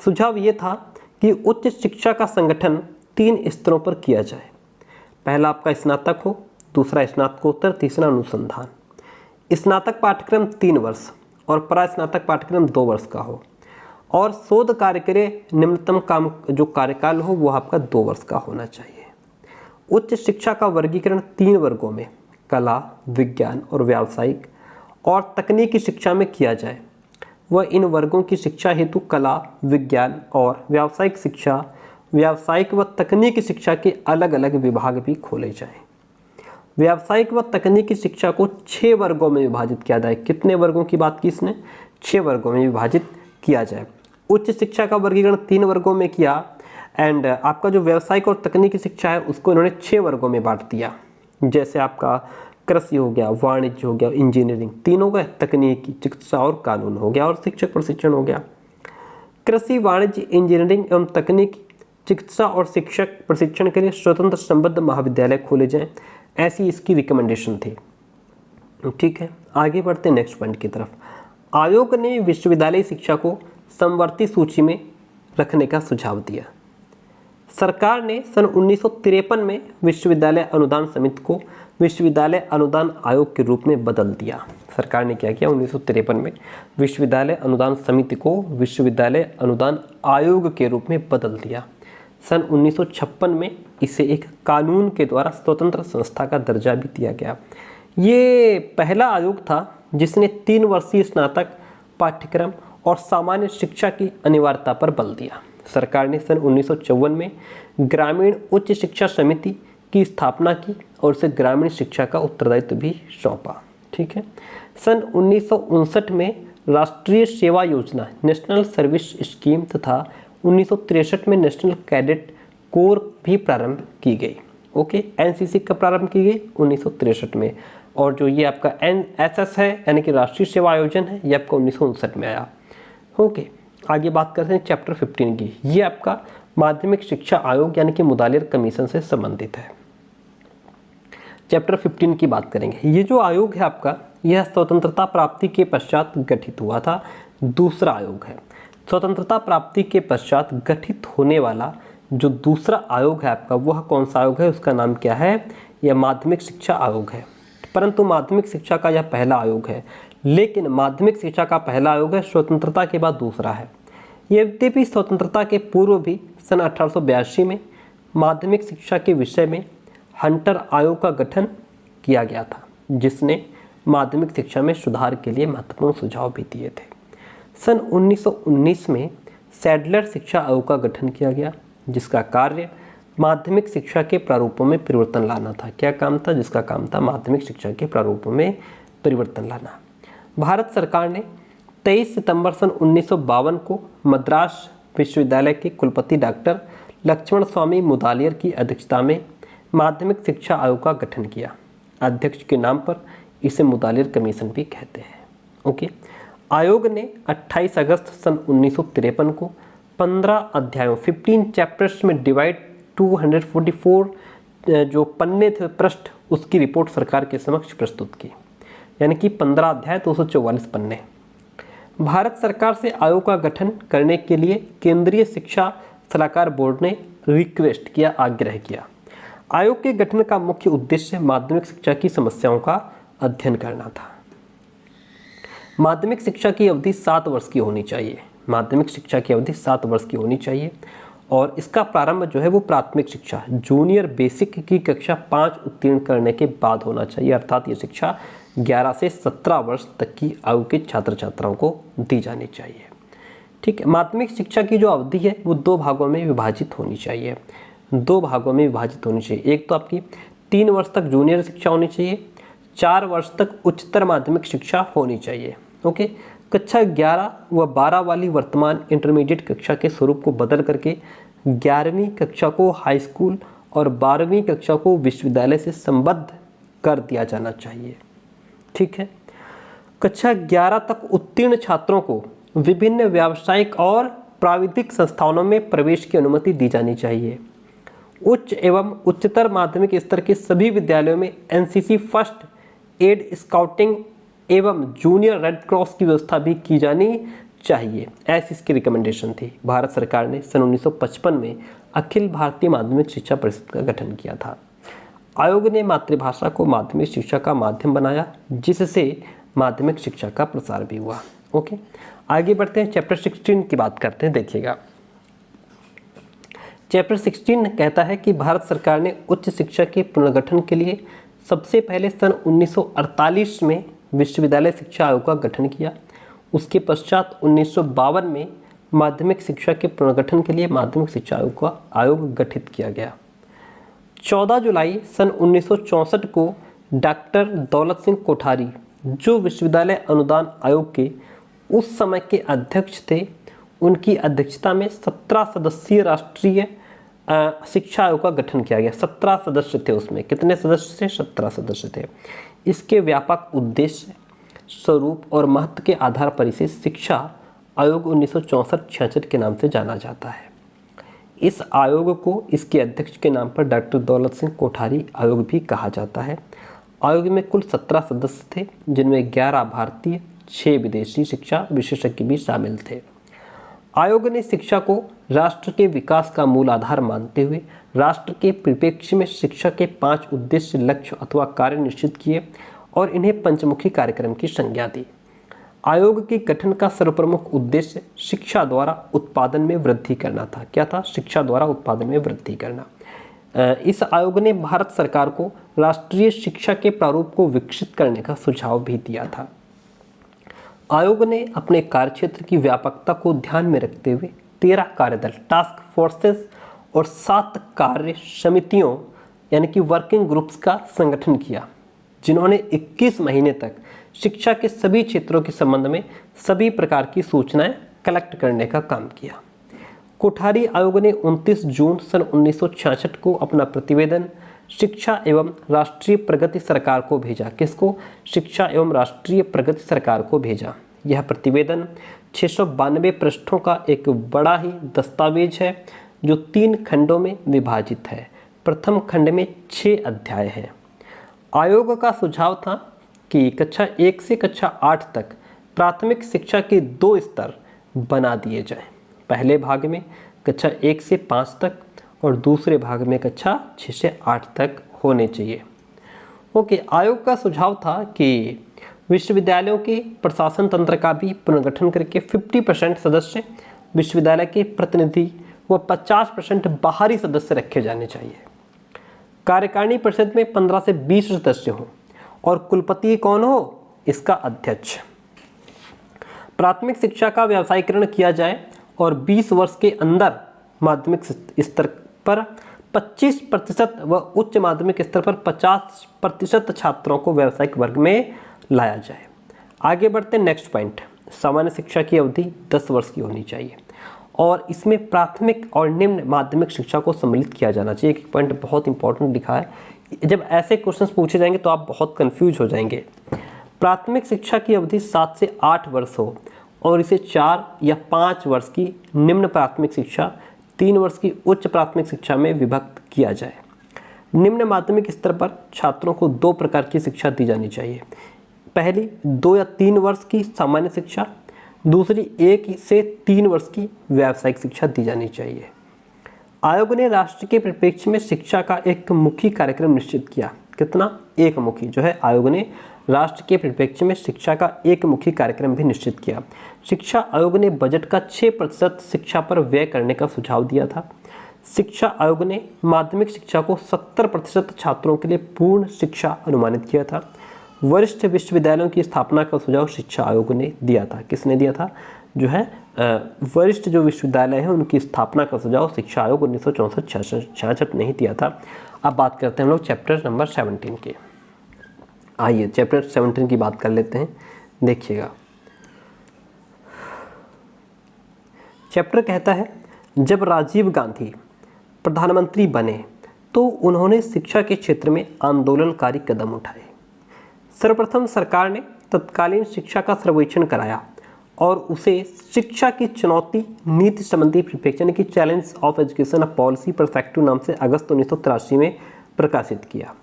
सुझाव ये था कि उच्च शिक्षा का संगठन 3 स्तरों पर किया जाए। पहला आपका स्नातक हो, दूसरा स्नातकोत्तर, तीसरा अनुसंधान। स्नातक पाठ्यक्रम 3 वर्ष और परास्नातक पाठ्यक्रम 2 वर्ष का हो और शोध कार्य के लिए निम्नतम काम जो कार्यकाल हो वो आपका 2 वर्ष का होना चाहिए। उच्च शिक्षा का वर्गीकरण 3 वर्गों में कला, विज्ञान और व्यावसायिक और तकनीकी शिक्षा में किया जाए। वह इन वर्गों की शिक्षा हेतु कला, विज्ञान और व्यावसायिक शिक्षा, व्यावसायिक व तकनीकी शिक्षा के अलग अलग विभाग भी खोले जाएं। व्यावसायिक व तकनीकी शिक्षा को 6 वर्गों में विभाजित किया जाए। कितने वर्गों की बात की इसने? 6 वर्गों में विभाजित किया जाए। उच्च शिक्षा का वर्गीकरण 3 वर्गों में किया एंड आपका जो व्यावसायिक और तकनीकी शिक्षा है उसको इन्होंने 6 वर्गों में बांट दिया। जैसे आपका कृषि हो गया, वाणिज्य हो गया, इंजीनियरिंग, 3 हो गए, तकनीकी, चिकित्सा और कानून हो गया और शिक्षक प्रशिक्षण हो गया। कृषि, वाणिज्य, इंजीनियरिंग एवं तकनीकी, चिकित्सा और शिक्षक प्रशिक्षण के लिए स्वतंत्र संबद्ध महाविद्यालय खोले जाएं, ऐसी इसकी रिकमेंडेशन थी। ठीक है, आगे बढ़ते हैं नेक्स्ट पॉइंट की तरफ। आयोग ने विश्वविद्यालय शिक्षा को समवर्ती सूची में रखने का सुझाव दिया। सरकार ने सन 1953 में विश्वविद्यालय अनुदान समिति को विश्वविद्यालय अनुदान आयोग के रूप में बदल दिया। सरकार ने क्या किया? 1953 में विश्वविद्यालय अनुदान समिति को विश्वविद्यालय अनुदान आयोग के रूप में बदल दिया। सन 1956 में इसे एक कानून के द्वारा स्वतंत्र संस्था का दर्जा भी दिया गया। ये पहला आयोग था जिसने 3 वर्षीय स्नातक पाठ्यक्रम और सामान्य शिक्षा की अनिवार्यता पर बल दिया। सरकार ने सन 1954 में ग्रामीण उच्च शिक्षा समिति की स्थापना की और उसे ग्रामीण शिक्षा का उत्तरदायित्व भी सौंपा। ठीक है, सन 1959 में राष्ट्रीय सेवा योजना नेशनल सर्विस स्कीम तथा 1963 में नेशनल कैडेट कोर भी प्रारंभ की गई। ओके, एनसीसी कब प्रारंभ की गई? 1963 में। और जो ये आपका एनएसएस है यानी कि राष्ट्रीय सेवा आयोजन है, ये आपका 1959 में आया। ओके, आगे बात करते हैं चैप्टर 15 की। ये आपका माध्यमिक शिक्षा आयोग यानी कि मुदालिर कमीशन से संबंधित है। चैप्टर 15 की बात करेंगे। ये जो आयोग है आपका, यह स्वतंत्रता प्राप्ति के पश्चात गठित हुआ था। दूसरा आयोग है स्वतंत्रता प्राप्ति के पश्चात गठित होने वाला जो दूसरा आयोग है आपका, वह कौन सा आयोग है? उसका नाम क्या है? यह माध्यमिक शिक्षा आयोग है। परंतु माध्यमिक शिक्षा का यह पहला आयोग है, लेकिन माध्यमिक शिक्षा का पहला आयोग है स्वतंत्रता के बाद दूसरा है। यद्यपि स्वतंत्रता के पूर्व भी सन 1882 में माध्यमिक शिक्षा के विषय में हंटर आयोग का गठन किया गया था, जिसने माध्यमिक शिक्षा में सुधार के लिए महत्वपूर्ण सुझाव भी दिए थे। सन 1919 में सैडलर शिक्षा आयोग का गठन किया गया, जिसका कार्य माध्यमिक शिक्षा के प्रारूपों में परिवर्तन लाना था। क्या काम था? जिसका काम था माध्यमिक शिक्षा के प्रारूपों में परिवर्तन लाना। भारत सरकार ने 23 सितंबर सन 1952 को मद्रास विश्वविद्यालय के कुलपति डॉक्टर लक्ष्मण स्वामी मुदालियर की अध्यक्षता में माध्यमिक शिक्षा आयोग का गठन किया। अध्यक्ष के नाम पर इसे मुदालियर कमीशन भी कहते हैं। ओके, आयोग ने 28 अगस्त सन 1953 को 15 अध्यायों 15 चैप्टर्स में डिवाइड 244 जो पन्ने थे पृष्ठ, उसकी रिपोर्ट सरकार के समक्ष प्रस्तुत की। यानी कि 15 अध्याय 244 पन्ने। भारत सरकार से आयोग का गठन करने के लिए केंद्रीय शिक्षा सलाहकार बोर्ड ने रिक्वेस्ट किया, आग्रह किया। आयोग के गठन का मुख्य उद्देश्य माध्यमिक शिक्षा की समस्याओं का अध्ययन करना था। माध्यमिक शिक्षा की अवधि 7 वर्ष की होनी चाहिए। माध्यमिक शिक्षा की अवधि 7 वर्ष की होनी चाहिए और इसका प्रारंभ जो है वो प्राथमिक शिक्षा जूनियर बेसिक की कक्षा 5 उत्तीर्ण करने के बाद होना चाहिए। अर्थात ये शिक्षा 11 से 17 वर्ष तक की आयु के छात्र छात्राओं को दी जानी चाहिए। ठीक है, माध्यमिक शिक्षा की जो अवधि है वो 2 भागों में विभाजित होनी चाहिए। 2 भागों में विभाजित होनी चाहिए। एक तो आपकी 3 वर्ष तक जूनियर शिक्षा होनी चाहिए, 4 वर्ष तक उच्चतर माध्यमिक शिक्षा होनी चाहिए। ओके, कक्षा 11 व 12 वाली वर्तमान इंटरमीडिएट कक्षा के स्वरूप को बदल करके 11वीं कक्षा को हाई स्कूल और 12वीं कक्षा को विश्वविद्यालय से संबद्ध कर दिया जाना चाहिए। ठीक है, कक्षा 11 तक उत्तीर्ण छात्रों को विभिन्न व्यावसायिक और प्राविधिक संस्थानों में प्रवेश की अनुमति दी जानी चाहिए। उच्च एवं उच्चतर माध्यमिक स्तर के सभी विद्यालयों में एनसीसी फर्स्ट एड स्काउटिंग एवं जूनियर रेड क्रॉस की व्यवस्था भी की जानी चाहिए, ऐसी इसकी रिकमेंडेशन थी। भारत सरकार ने सन 1955 में अखिल भारतीय माध्यमिक शिक्षा परिषद का गठन किया था। आयोग ने मातृभाषा को माध्यमिक शिक्षा का माध्यम बनाया, जिससे माध्यमिक शिक्षा का प्रसार भी हुआ। ओके, आगे बढ़ते हैं, चैप्टर 16 की बात करते हैं। देखिएगा, चैप्टर 16 कहता है कि भारत सरकार ने उच्च शिक्षा के पुनर्गठन के लिए सबसे पहले सन 1948 में विश्वविद्यालय शिक्षा आयोग का गठन किया। उसके पश्चात 1952 में माध्यमिक शिक्षा के पुनर्गठन के लिए माध्यमिक शिक्षा आयोग का आयोग गठित किया गया। 14 जुलाई सन 1964 को डॉक्टर दौलत सिंह कोठारी, जो विश्वविद्यालय अनुदान आयोग के उस समय के अध्यक्ष थे, उनकी अध्यक्षता में 17 सदस्यीय राष्ट्रीय शिक्षा आयोग का गठन किया गया। 17 सदस्य थे उसमें। कितने सदस्य थे? 17 सदस्य थे। इसके व्यापक उद्देश्य, स्वरूप और महत्व के आधार पर इसे शिक्षा आयोग 1964-66 के नाम से जाना जाता है। इस आयोग को इसके अध्यक्ष के नाम पर डॉक्टर दौलत सिंह कोठारी आयोग भी कहा जाता है। आयोग में कुल 17 सदस्य थे, जिनमें 11 भारतीय, 6 विदेशी शिक्षा विशेषज्ञ भी शामिल थे। आयोग ने शिक्षा को राष्ट्र के विकास का मूल आधार मानते हुए राष्ट्र के परिप्रेक्ष्य में शिक्षा के 5 उद्देश्य, लक्ष्य अथवा कार्य निश्चित किए और इन्हें पंचमुखी कार्यक्रम की संज्ञा दी। आयोग के गठन का सर्वप्रमुख उद्देश्य शिक्षा द्वारा उत्पादन में वृद्धि करना था। क्या था? शिक्षा द्वारा उत्पादन में वृद्धि करना। इस आयोग ने भारत सरकार को राष्ट्रीय शिक्षा के प्रारूप को विकसित करने का सुझाव भी दिया था। आयोग ने अपने कार्यक्षेत्र की व्यापकता को ध्यान में रखते हुए 13 कार्यदल, टास्क फोर्सेस और 7 कार्य समितियों यानी कि वर्किंग ग्रुप्स का संगठन किया, जिन्होंने 21 महीने तक शिक्षा के सभी क्षेत्रों के संबंध में सभी प्रकार की सूचनाएं कलेक्ट करने का काम किया। कोठारी आयोग ने 29 जून सन 1966 को अपना प्रतिवेदन शिक्षा एवं राष्ट्रीय प्रगति सरकार को भेजा। किसको? शिक्षा एवं राष्ट्रीय प्रगति सरकार को भेजा। यह प्रतिवेदन 692 पृष्ठों का एक बड़ा ही दस्तावेज है, जो 3 खंडों में विभाजित है। प्रथम खंड में 6 अध्याय हैं। आयोग का सुझाव था कि कक्षा 1 से कक्षा 8 तक प्राथमिक शिक्षा के 2 स्तर बना दिए जाएं। पहले भाग में कक्षा 1 से 5 तक और दूसरे भाग में कक्षा 6 से 8 तक होने चाहिए। ओके, आयोग का सुझाव था कि विश्वविद्यालयों के प्रशासन तंत्र का भी पुनर्गठन करके 50% सदस्य विश्वविद्यालय के प्रतिनिधि व 50% बाहरी सदस्य रखे जाने चाहिए। कार्यकारिणी परिषद में 15 से 20 सदस्य हों और कुलपति कौन हो? इसका अध्यक्ष। प्राथमिक शिक्षा का व्यावसायीकरण किया जाए और 20 वर्ष के अंदर माध्यमिक स्तर पर 25% व उच्च माध्यमिक स्तर पर 50% छात्रों को व्यावसायिक वर्ग में लाया जाए। आगे बढ़ते हैं नेक्स्ट पॉइंट। सामान्य शिक्षा की अवधि 10 वर्ष की होनी चाहिए और इसमें प्राथमिक और निम्न माध्यमिक शिक्षा को सम्मिलित किया जाना चाहिए। एक पॉइंट बहुत इंपॉर्टेंट लिखा है, जब ऐसे क्वेश्चंस पूछे जाएंगे तो आप बहुत कंफ्यूज हो जाएंगे। प्राथमिक शिक्षा की अवधि 7 से 8 वर्ष हो और इसे 4 या 5 वर्ष की निम्न प्राथमिक शिक्षा, 3 वर्ष की उच्च प्राथमिक शिक्षा में विभक्त किया जाए। निम्न माध्यमिक स्तर पर छात्रों को 2 प्रकार की शिक्षा दी जानी चाहिए। पहली 2 या 3 वर्ष की सामान्य शिक्षा, दूसरी 1 से 3 वर्ष की व्यावसायिक शिक्षा दी जानी चाहिए। आयोग ने राष्ट्र के परिप्रेक्ष्य में शिक्षा का एक मुखी कार्यक्रम निश्चित किया। कितना? एक मुखी जो है, आयोग ने राष्ट्र के परिप्रेक्ष्य में शिक्षा का एक मुखी कार्यक्रम भी निश्चित किया। शिक्षा आयोग ने बजट का 6% शिक्षा पर व्यय करने का सुझाव दिया था। शिक्षा आयोग ने माध्यमिक शिक्षा को 70% छात्रों के लिए पूर्ण शिक्षा अनुमानित किया था। वरिष्ठ विश्वविद्यालयों की स्थापना का सुझाव शिक्षा आयोग ने दिया था। किसने दिया था? जो है वरिष्ठ जो विश्वविद्यालय हैं उनकी स्थापना का सुझाव शिक्षा आयोग 1964-66 ने ही दिया था। अब बात करते हैं हम लोग चैप्टर नंबर 17 के। आइए चैप्टर 17 की बात कर लेते हैं। देखिएगा, चैप्टर कहता है, जब राजीव गांधी प्रधानमंत्री बने तो उन्होंने शिक्षा के क्षेत्र में आंदोलनकारी कदम उठाए। सर्वप्रथम सरकार ने तत्कालीन शिक्षा का सर्वेक्षण कराया और उसे शिक्षा की चुनौती नीति संबंधी परिप्रेक्ष्य की challenge of education policy perspective नाम से अगस्त 1983 में प्रकाशित किया।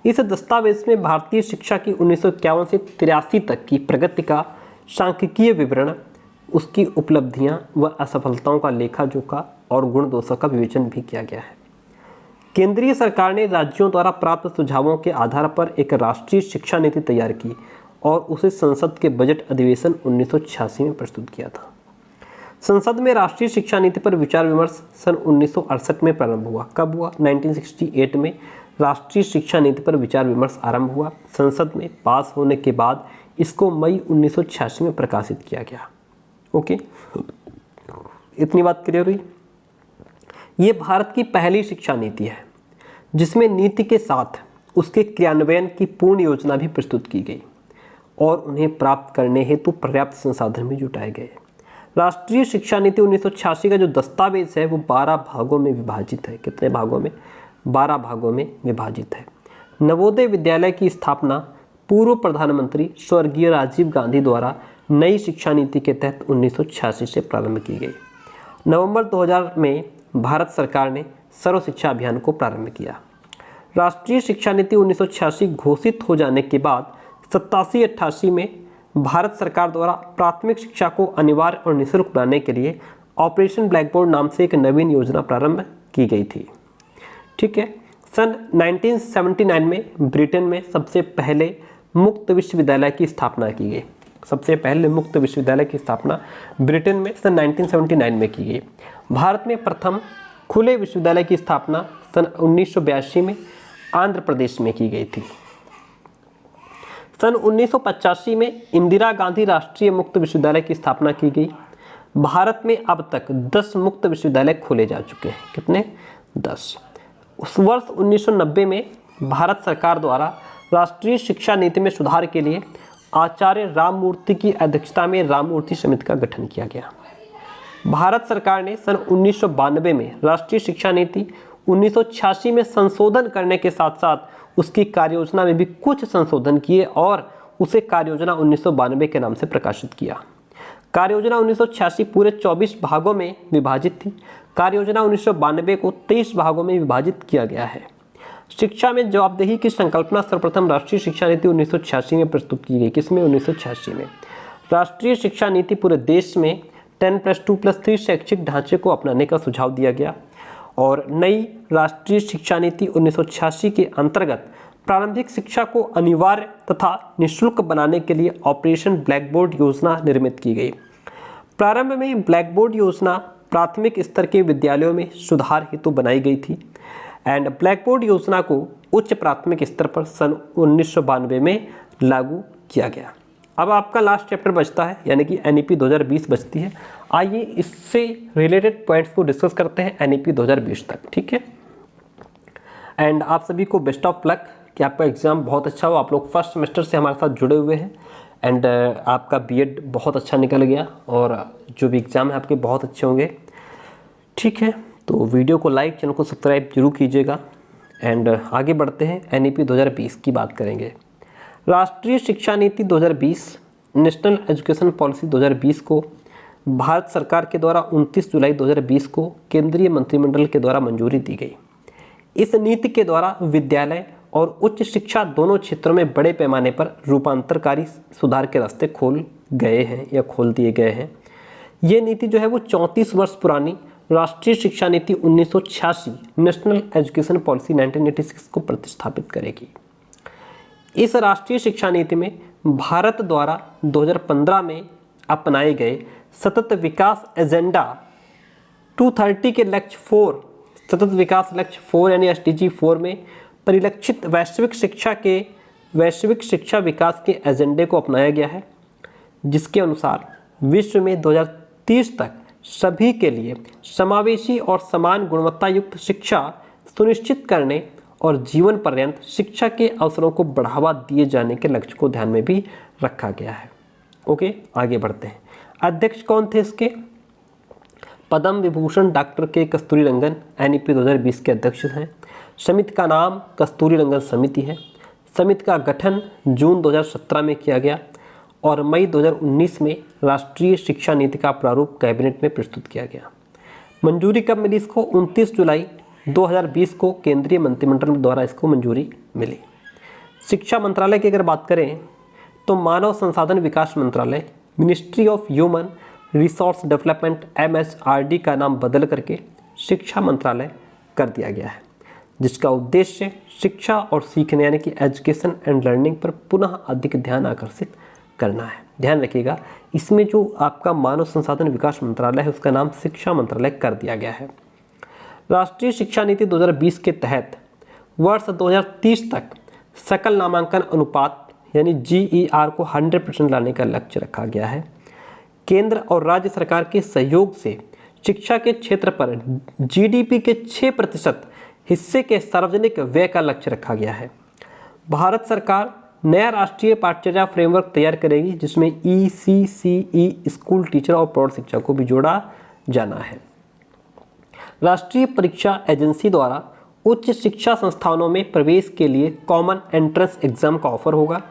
इस दस्तावेज में भारतीय शिक्षा की 1951 से 83 तक की प्रगति का सांख्यिकीय विवरण, उसकी उपलब्धियां व असफलताओं का लेखा जोखा और गुण दोषों का विवेचन भी किया गया है। केंद्रीय सरकार ने राज्यों द्वारा प्राप्त सुझावों के आधार पर एक राष्ट्रीय शिक्षा नीति तैयार की और उसे संसद के बजट अधिवेशन 1986 में प्रस्तुत किया था। संसद में राष्ट्रीय शिक्षा नीति पर विचार विमर्श सन 1968 में प्रारंभ हुआ। कब हुआ? 1968 में राष्ट्रीय शिक्षा नीति पर विचार विमर्श आरंभ हुआ। संसद में पास होने के बाद इसको मई 1986 में प्रकाशित किया गया। ओके, इतनी बात क्लियर हुई। ये भारत की पहली शिक्षा नीति है जिसमें नीति के साथ उसके क्रियान्वयन की पूर्ण योजना भी प्रस्तुत की गई और उन्हें प्राप्त करने हेतु पर्याप्त संसाधन भी जुटाए गए। राष्ट्रीय शिक्षा नीति 1986 का जो दस्तावेज है वो 12 भागों में विभाजित है। कितने भागों में? 12 भागों में विभाजित है। नवोदय विद्यालय की स्थापना पूर्व प्रधानमंत्री स्वर्गीय राजीव गांधी द्वारा नई शिक्षा नीति के तहत 1986 से प्रारंभ की गई। नवंबर 2000 में भारत सरकार ने सर्व शिक्षा अभियान को प्रारंभ किया। राष्ट्रीय शिक्षा नीति 1986 घोषित हो जाने के बाद 87-88 में भारत सरकार द्वारा प्राथमिक शिक्षा को अनिवार्य और निःशुल्क बनाने के लिए ऑपरेशन ब्लैक बोर्ड नाम से एक नवीन योजना प्रारंभ की गई थी। ठीक है। सन 1979 में ब्रिटेन में सबसे पहले मुक्त विश्वविद्यालय की स्थापना की गई। सबसे पहले मुक्त विश्वविद्यालय की स्थापना ब्रिटेन में सन 1979 में की गई। भारत में प्रथम खुले विश्वविद्यालय की स्थापना सन 1982 में आंध्र प्रदेश में की गई थी। सन 1985 में इंदिरा गांधी राष्ट्रीय मुक्त विश्वविद्यालय की स्थापना की गई। भारत में अब तक 10 मुक्त विश्वविद्यालय खोले जा चुके हैं। कितने? 10। उस वर्ष 1990 में भारत सरकार द्वारा राष्ट्रीय शिक्षा नीति में सुधार के लिए आचार्य राममूर्ति की अध्यक्षता में राममूर्ति समिति का गठन किया गया। भारत सरकार ने सन 1992 में राष्ट्रीय शिक्षा नीति 1986 में संशोधन करने के साथ साथ उसकी कार्ययोजना में भी कुछ संशोधन किए और उसे कार्ययोजना 1992 के नाम से प्रकाशित किया। कार्ययोजना 1986 पूरे 24 भागों में विभाजित थी। कार्ययोजना 1992 को 23 भागों में विभाजित किया गया है। शिक्षा में जवाबदेही की संकल्पना सर्वप्रथम राष्ट्रीय शिक्षा नीति 1986 में प्रस्तुत की गई। किसमें? 1986 में। राष्ट्रीय शिक्षा नीति पूरे देश में 10+2+3 शैक्षिक ढांचे को अपनाने का सुझाव दिया गया और नई राष्ट्रीय शिक्षा नीति 1986 के अंतर्गत प्रारंभिक शिक्षा को अनिवार्य तथा निःशुल्क बनाने के लिए ऑपरेशन ब्लैक बोर्ड योजना निर्मित की गई। प्रारंभ में ब्लैक बोर्ड योजना प्राथमिक स्तर के विद्यालयों में सुधार हेतु बनाई गई थी एंड ब्लैक बोर्ड योजना को उच्च प्राथमिक स्तर पर सन 1992 में लागू किया गया। अब आपका लास्ट चैप्टर बचता है यानी कि एनईपी 2020 बचती है। आइए इससे रिलेटेड पॉइंट्स को डिस्कस करते हैं एनईपी 2020 तक, ठीक है। एंड आप सभी को बेस्ट ऑफ लक कि आपका एग्ज़ाम बहुत अच्छा हो। आप लोग फर्स्ट सेमेस्टर से हमारे साथ जुड़े हुए हैं एंड आपका बीएड बहुत अच्छा निकल गया और जो भी एग्ज़ाम है आपके बहुत अच्छे होंगे, ठीक है। तो वीडियो को लाइक, चैनल को सब्सक्राइब जरूर कीजिएगा एंड आगे बढ़ते हैं। एनईपी 2020 की बात करेंगे। राष्ट्रीय शिक्षा नीति 2020 नेशनल एजुकेशन पॉलिसी 2020 को भारत सरकार के द्वारा 29 जुलाई 2020 को केंद्रीय मंत्रिमंडल के द्वारा मंजूरी दी गई। इस नीति के द्वारा विद्यालय और उच्च शिक्षा दोनों क्षेत्रों में बड़े पैमाने पर रूपांतरकारी सुधार के रास्ते खोल गए हैं या खोल दिए गए हैं। ये नीति जो है वो 34 वर्ष पुरानी राष्ट्रीय शिक्षा नीति 1986 नेशनल एजुकेशन पॉलिसी 1986 को प्रतिस्थापित करेगी। इस राष्ट्रीय शिक्षा नीति में भारत द्वारा 2015 में अपनाए गए सतत विकास एजेंडा 2030 के लक्ष्य 4 सतत विकास लक्ष्य 4 यानी SDG 4 में परिलक्षित वैश्विक शिक्षा विकास के एजेंडे को अपनाया गया है, जिसके अनुसार विश्व में 2030 तक सभी के लिए समावेशी और समान गुणवत्ता युक्त शिक्षा सुनिश्चित करने और जीवन पर्यंत शिक्षा के अवसरों को बढ़ावा दिए जाने के लक्ष्य को ध्यान में भी रखा गया है। ओके, आगे बढ़ते हैं। अध्यक्ष कौन थे इसके? पद्म विभूषण डॉक्टर के कस्तूरीरंगन एनईपी 2020 के अध्यक्ष हैं। समिति का नाम कस्तूरीरंगन समिति है। समिति का गठन जून 2017 में किया गया और मई 2019 में राष्ट्रीय शिक्षा नीति का प्रारूप कैबिनेट में प्रस्तुत किया गया। मंजूरी कब मिली इसको? 29 जुलाई 2020 को केंद्रीय मंत्रिमंडल द्वारा इसको मंजूरी मिली। शिक्षा मंत्रालय की अगर बात करें तो मानव संसाधन विकास मंत्रालय ministry of human resource development MHRD का नाम बदल करके शिक्षा मंत्रालय कर दिया गया है, जिसका उद्देश्य शिक्षा और सीखने यानी कि एजुकेशन एंड लर्निंग पर पुनः अधिक ध्यान आकर्षित करना है। ध्यान रखिएगा, इसमें जो आपका मानव संसाधन विकास मंत्रालय है उसका नाम शिक्षा मंत्रालय कर दिया गया है। राष्ट्रीय शिक्षा नीति 2020 के तहत वर्ष 2030 तक सकल नामांकन अनुपात यानी GER को 100% लाने का लक्ष्य रखा गया है। केंद्र और राज्य सरकार के सहयोग से शिक्षा के क्षेत्र पर GDP के 6% हिस्से के सार्वजनिक व्यय का लक्ष्य रखा गया है। भारत सरकार नया राष्ट्रीय पाठ्यचर्या फ्रेमवर्क तैयार करेगी, जिसमें ECCE स्कूल टीचर और प्रौढ़ शिक्षा को भी जोड़ा जाना है। राष्ट्रीय परीक्षा एजेंसी द्वारा उच्च शिक्षा संस्थानों में प्रवेश के लिए कॉमन एंट्रेंस एग्जाम का ऑफर होगा।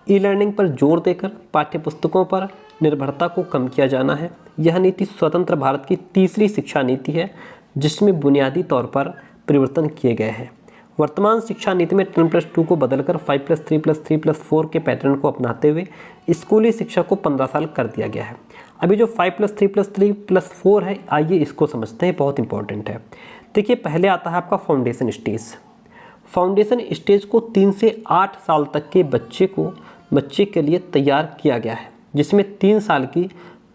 ई-लर्निंग पर जोर देकर पाठ्यपुस्तकों पर निर्भरता को कम किया जाना है। यह नीति स्वतंत्र भारत की तीसरी शिक्षा नीति है, जिसमें बुनियादी तौर पर परिवर्तन किए गए हैं। वर्तमान शिक्षा नीति में 10+2 को बदलकर 5+3+3+4 के पैटर्न को अपनाते हुए स्कूली शिक्षा को 15 साल कर दिया गया है। अभी जो 5+3+3+4 है, आइए इसको समझते हैं, बहुत इंपॉर्टेंट है। देखिए, पहले आता है आपका फाउंडेशन स्टेज। फाउंडेशन स्टेज को 3 से 8 साल तक के बच्चे के लिए तैयार किया गया है, जिसमें 3 साल की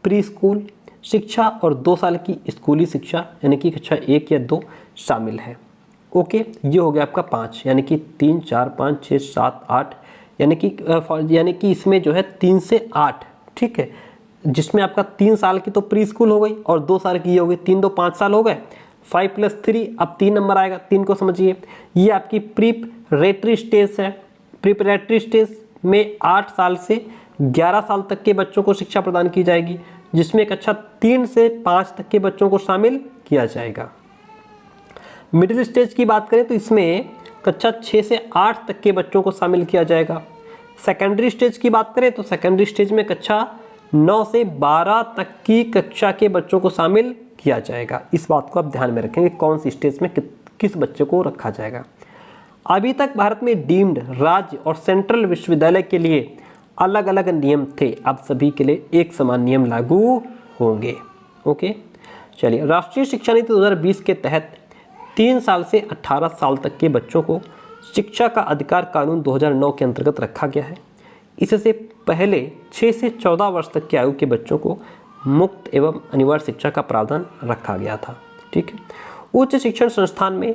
प्री स्कूल शिक्षा और 2 साल की स्कूली शिक्षा यानी कि कक्षा 1 या 2 शामिल है। ओके, ये हो गया आपका 5 यानी कि 3, 4, 5, 6, 7, 8 यानी कि इसमें जो है 3 से 8, ठीक है, जिसमें आपका 3 साल की तो प्री स्कूल हो गई और 2 साल की ये हो गई। 3 2 5 साल हो गए। 5+3 अब 3 नंबर आएगा, 3 को समझिए। ये आपकी प्रीपरेटरी स्टेज है। प्रीपरेटरी स्टेज में 8 साल से 11 साल तक के बच्चों को शिक्षा प्रदान की जाएगी, जिसमें कक्षा 3 से 5 तक के बच्चों को शामिल किया जाएगा। मिडिल स्टेज की बात करें तो इसमें कक्षा 6 से 8 तक के बच्चों को शामिल किया जाएगा। सेकेंडरी स्टेज की बात करें तो सेकेंडरी स्टेज में कक्षा 9 से 12 तक की कक्षा के बच्चों को शामिल किया जाएगा। इस बात को आप ध्यान में रखेंगे, कौन सी स्टेज में किस बच्चे को रखा जाएगा। अभी तक भारत में डीम्ड राज्य और सेंट्रल विश्वविद्यालय के लिए अलग अलग नियम थे, अब सभी के लिए एक समान नियम लागू होंगे। ओके, चलिए, राष्ट्रीय शिक्षा नीति 2020 के तहत 3 साल से 18 साल तक के बच्चों को शिक्षा का अधिकार कानून 2009 के अंतर्गत रखा गया है। इससे पहले 6 से 14 वर्ष तक की आयु के बच्चों को मुक्त एवं अनिवार्य शिक्षा का प्रावधान रखा गया था। ठीक है, उच्च शिक्षण संस्थान में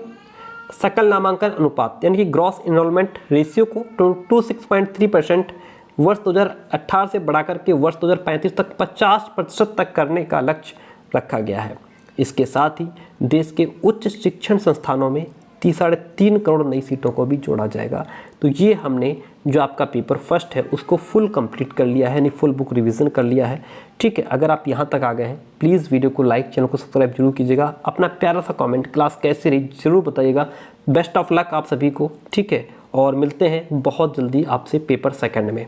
सकल नामांकन अनुपात यानी कि ग्रॉस एनरोलमेंट रेशियो को 26.3% वर्ष 2018 से बढ़ाकर के वर्ष 2035 तक 50% तक करने का लक्ष्य रखा गया है। इसके साथ ही देश के उच्च शिक्षण संस्थानों में 3.5 करोड़ नई सीटों को भी जोड़ा जाएगा। तो ये हमने जो आपका पेपर फर्स्ट है उसको फुल कंप्लीट कर लिया है, यानी फुल बुक रिवीजन कर लिया है। ठीक है, अगर आप यहाँ तक आ गए हैं प्लीज़ वीडियो को लाइक, चैनल को सब्सक्राइब जरूर कीजिएगा। अपना प्यारा सा कमेंट क्लास कैसी रही जरूर बताइएगा। बेस्ट ऑफ लक आप सभी को। ठीक है, और मिलते हैं बहुत जल्दी आपसे पेपर सेकंड में।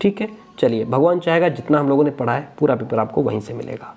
ठीक है, चलिए, भगवान चाहेगा जितना हम लोगों ने पढ़ा है पूरा पेपर आपको वहीं से मिलेगा।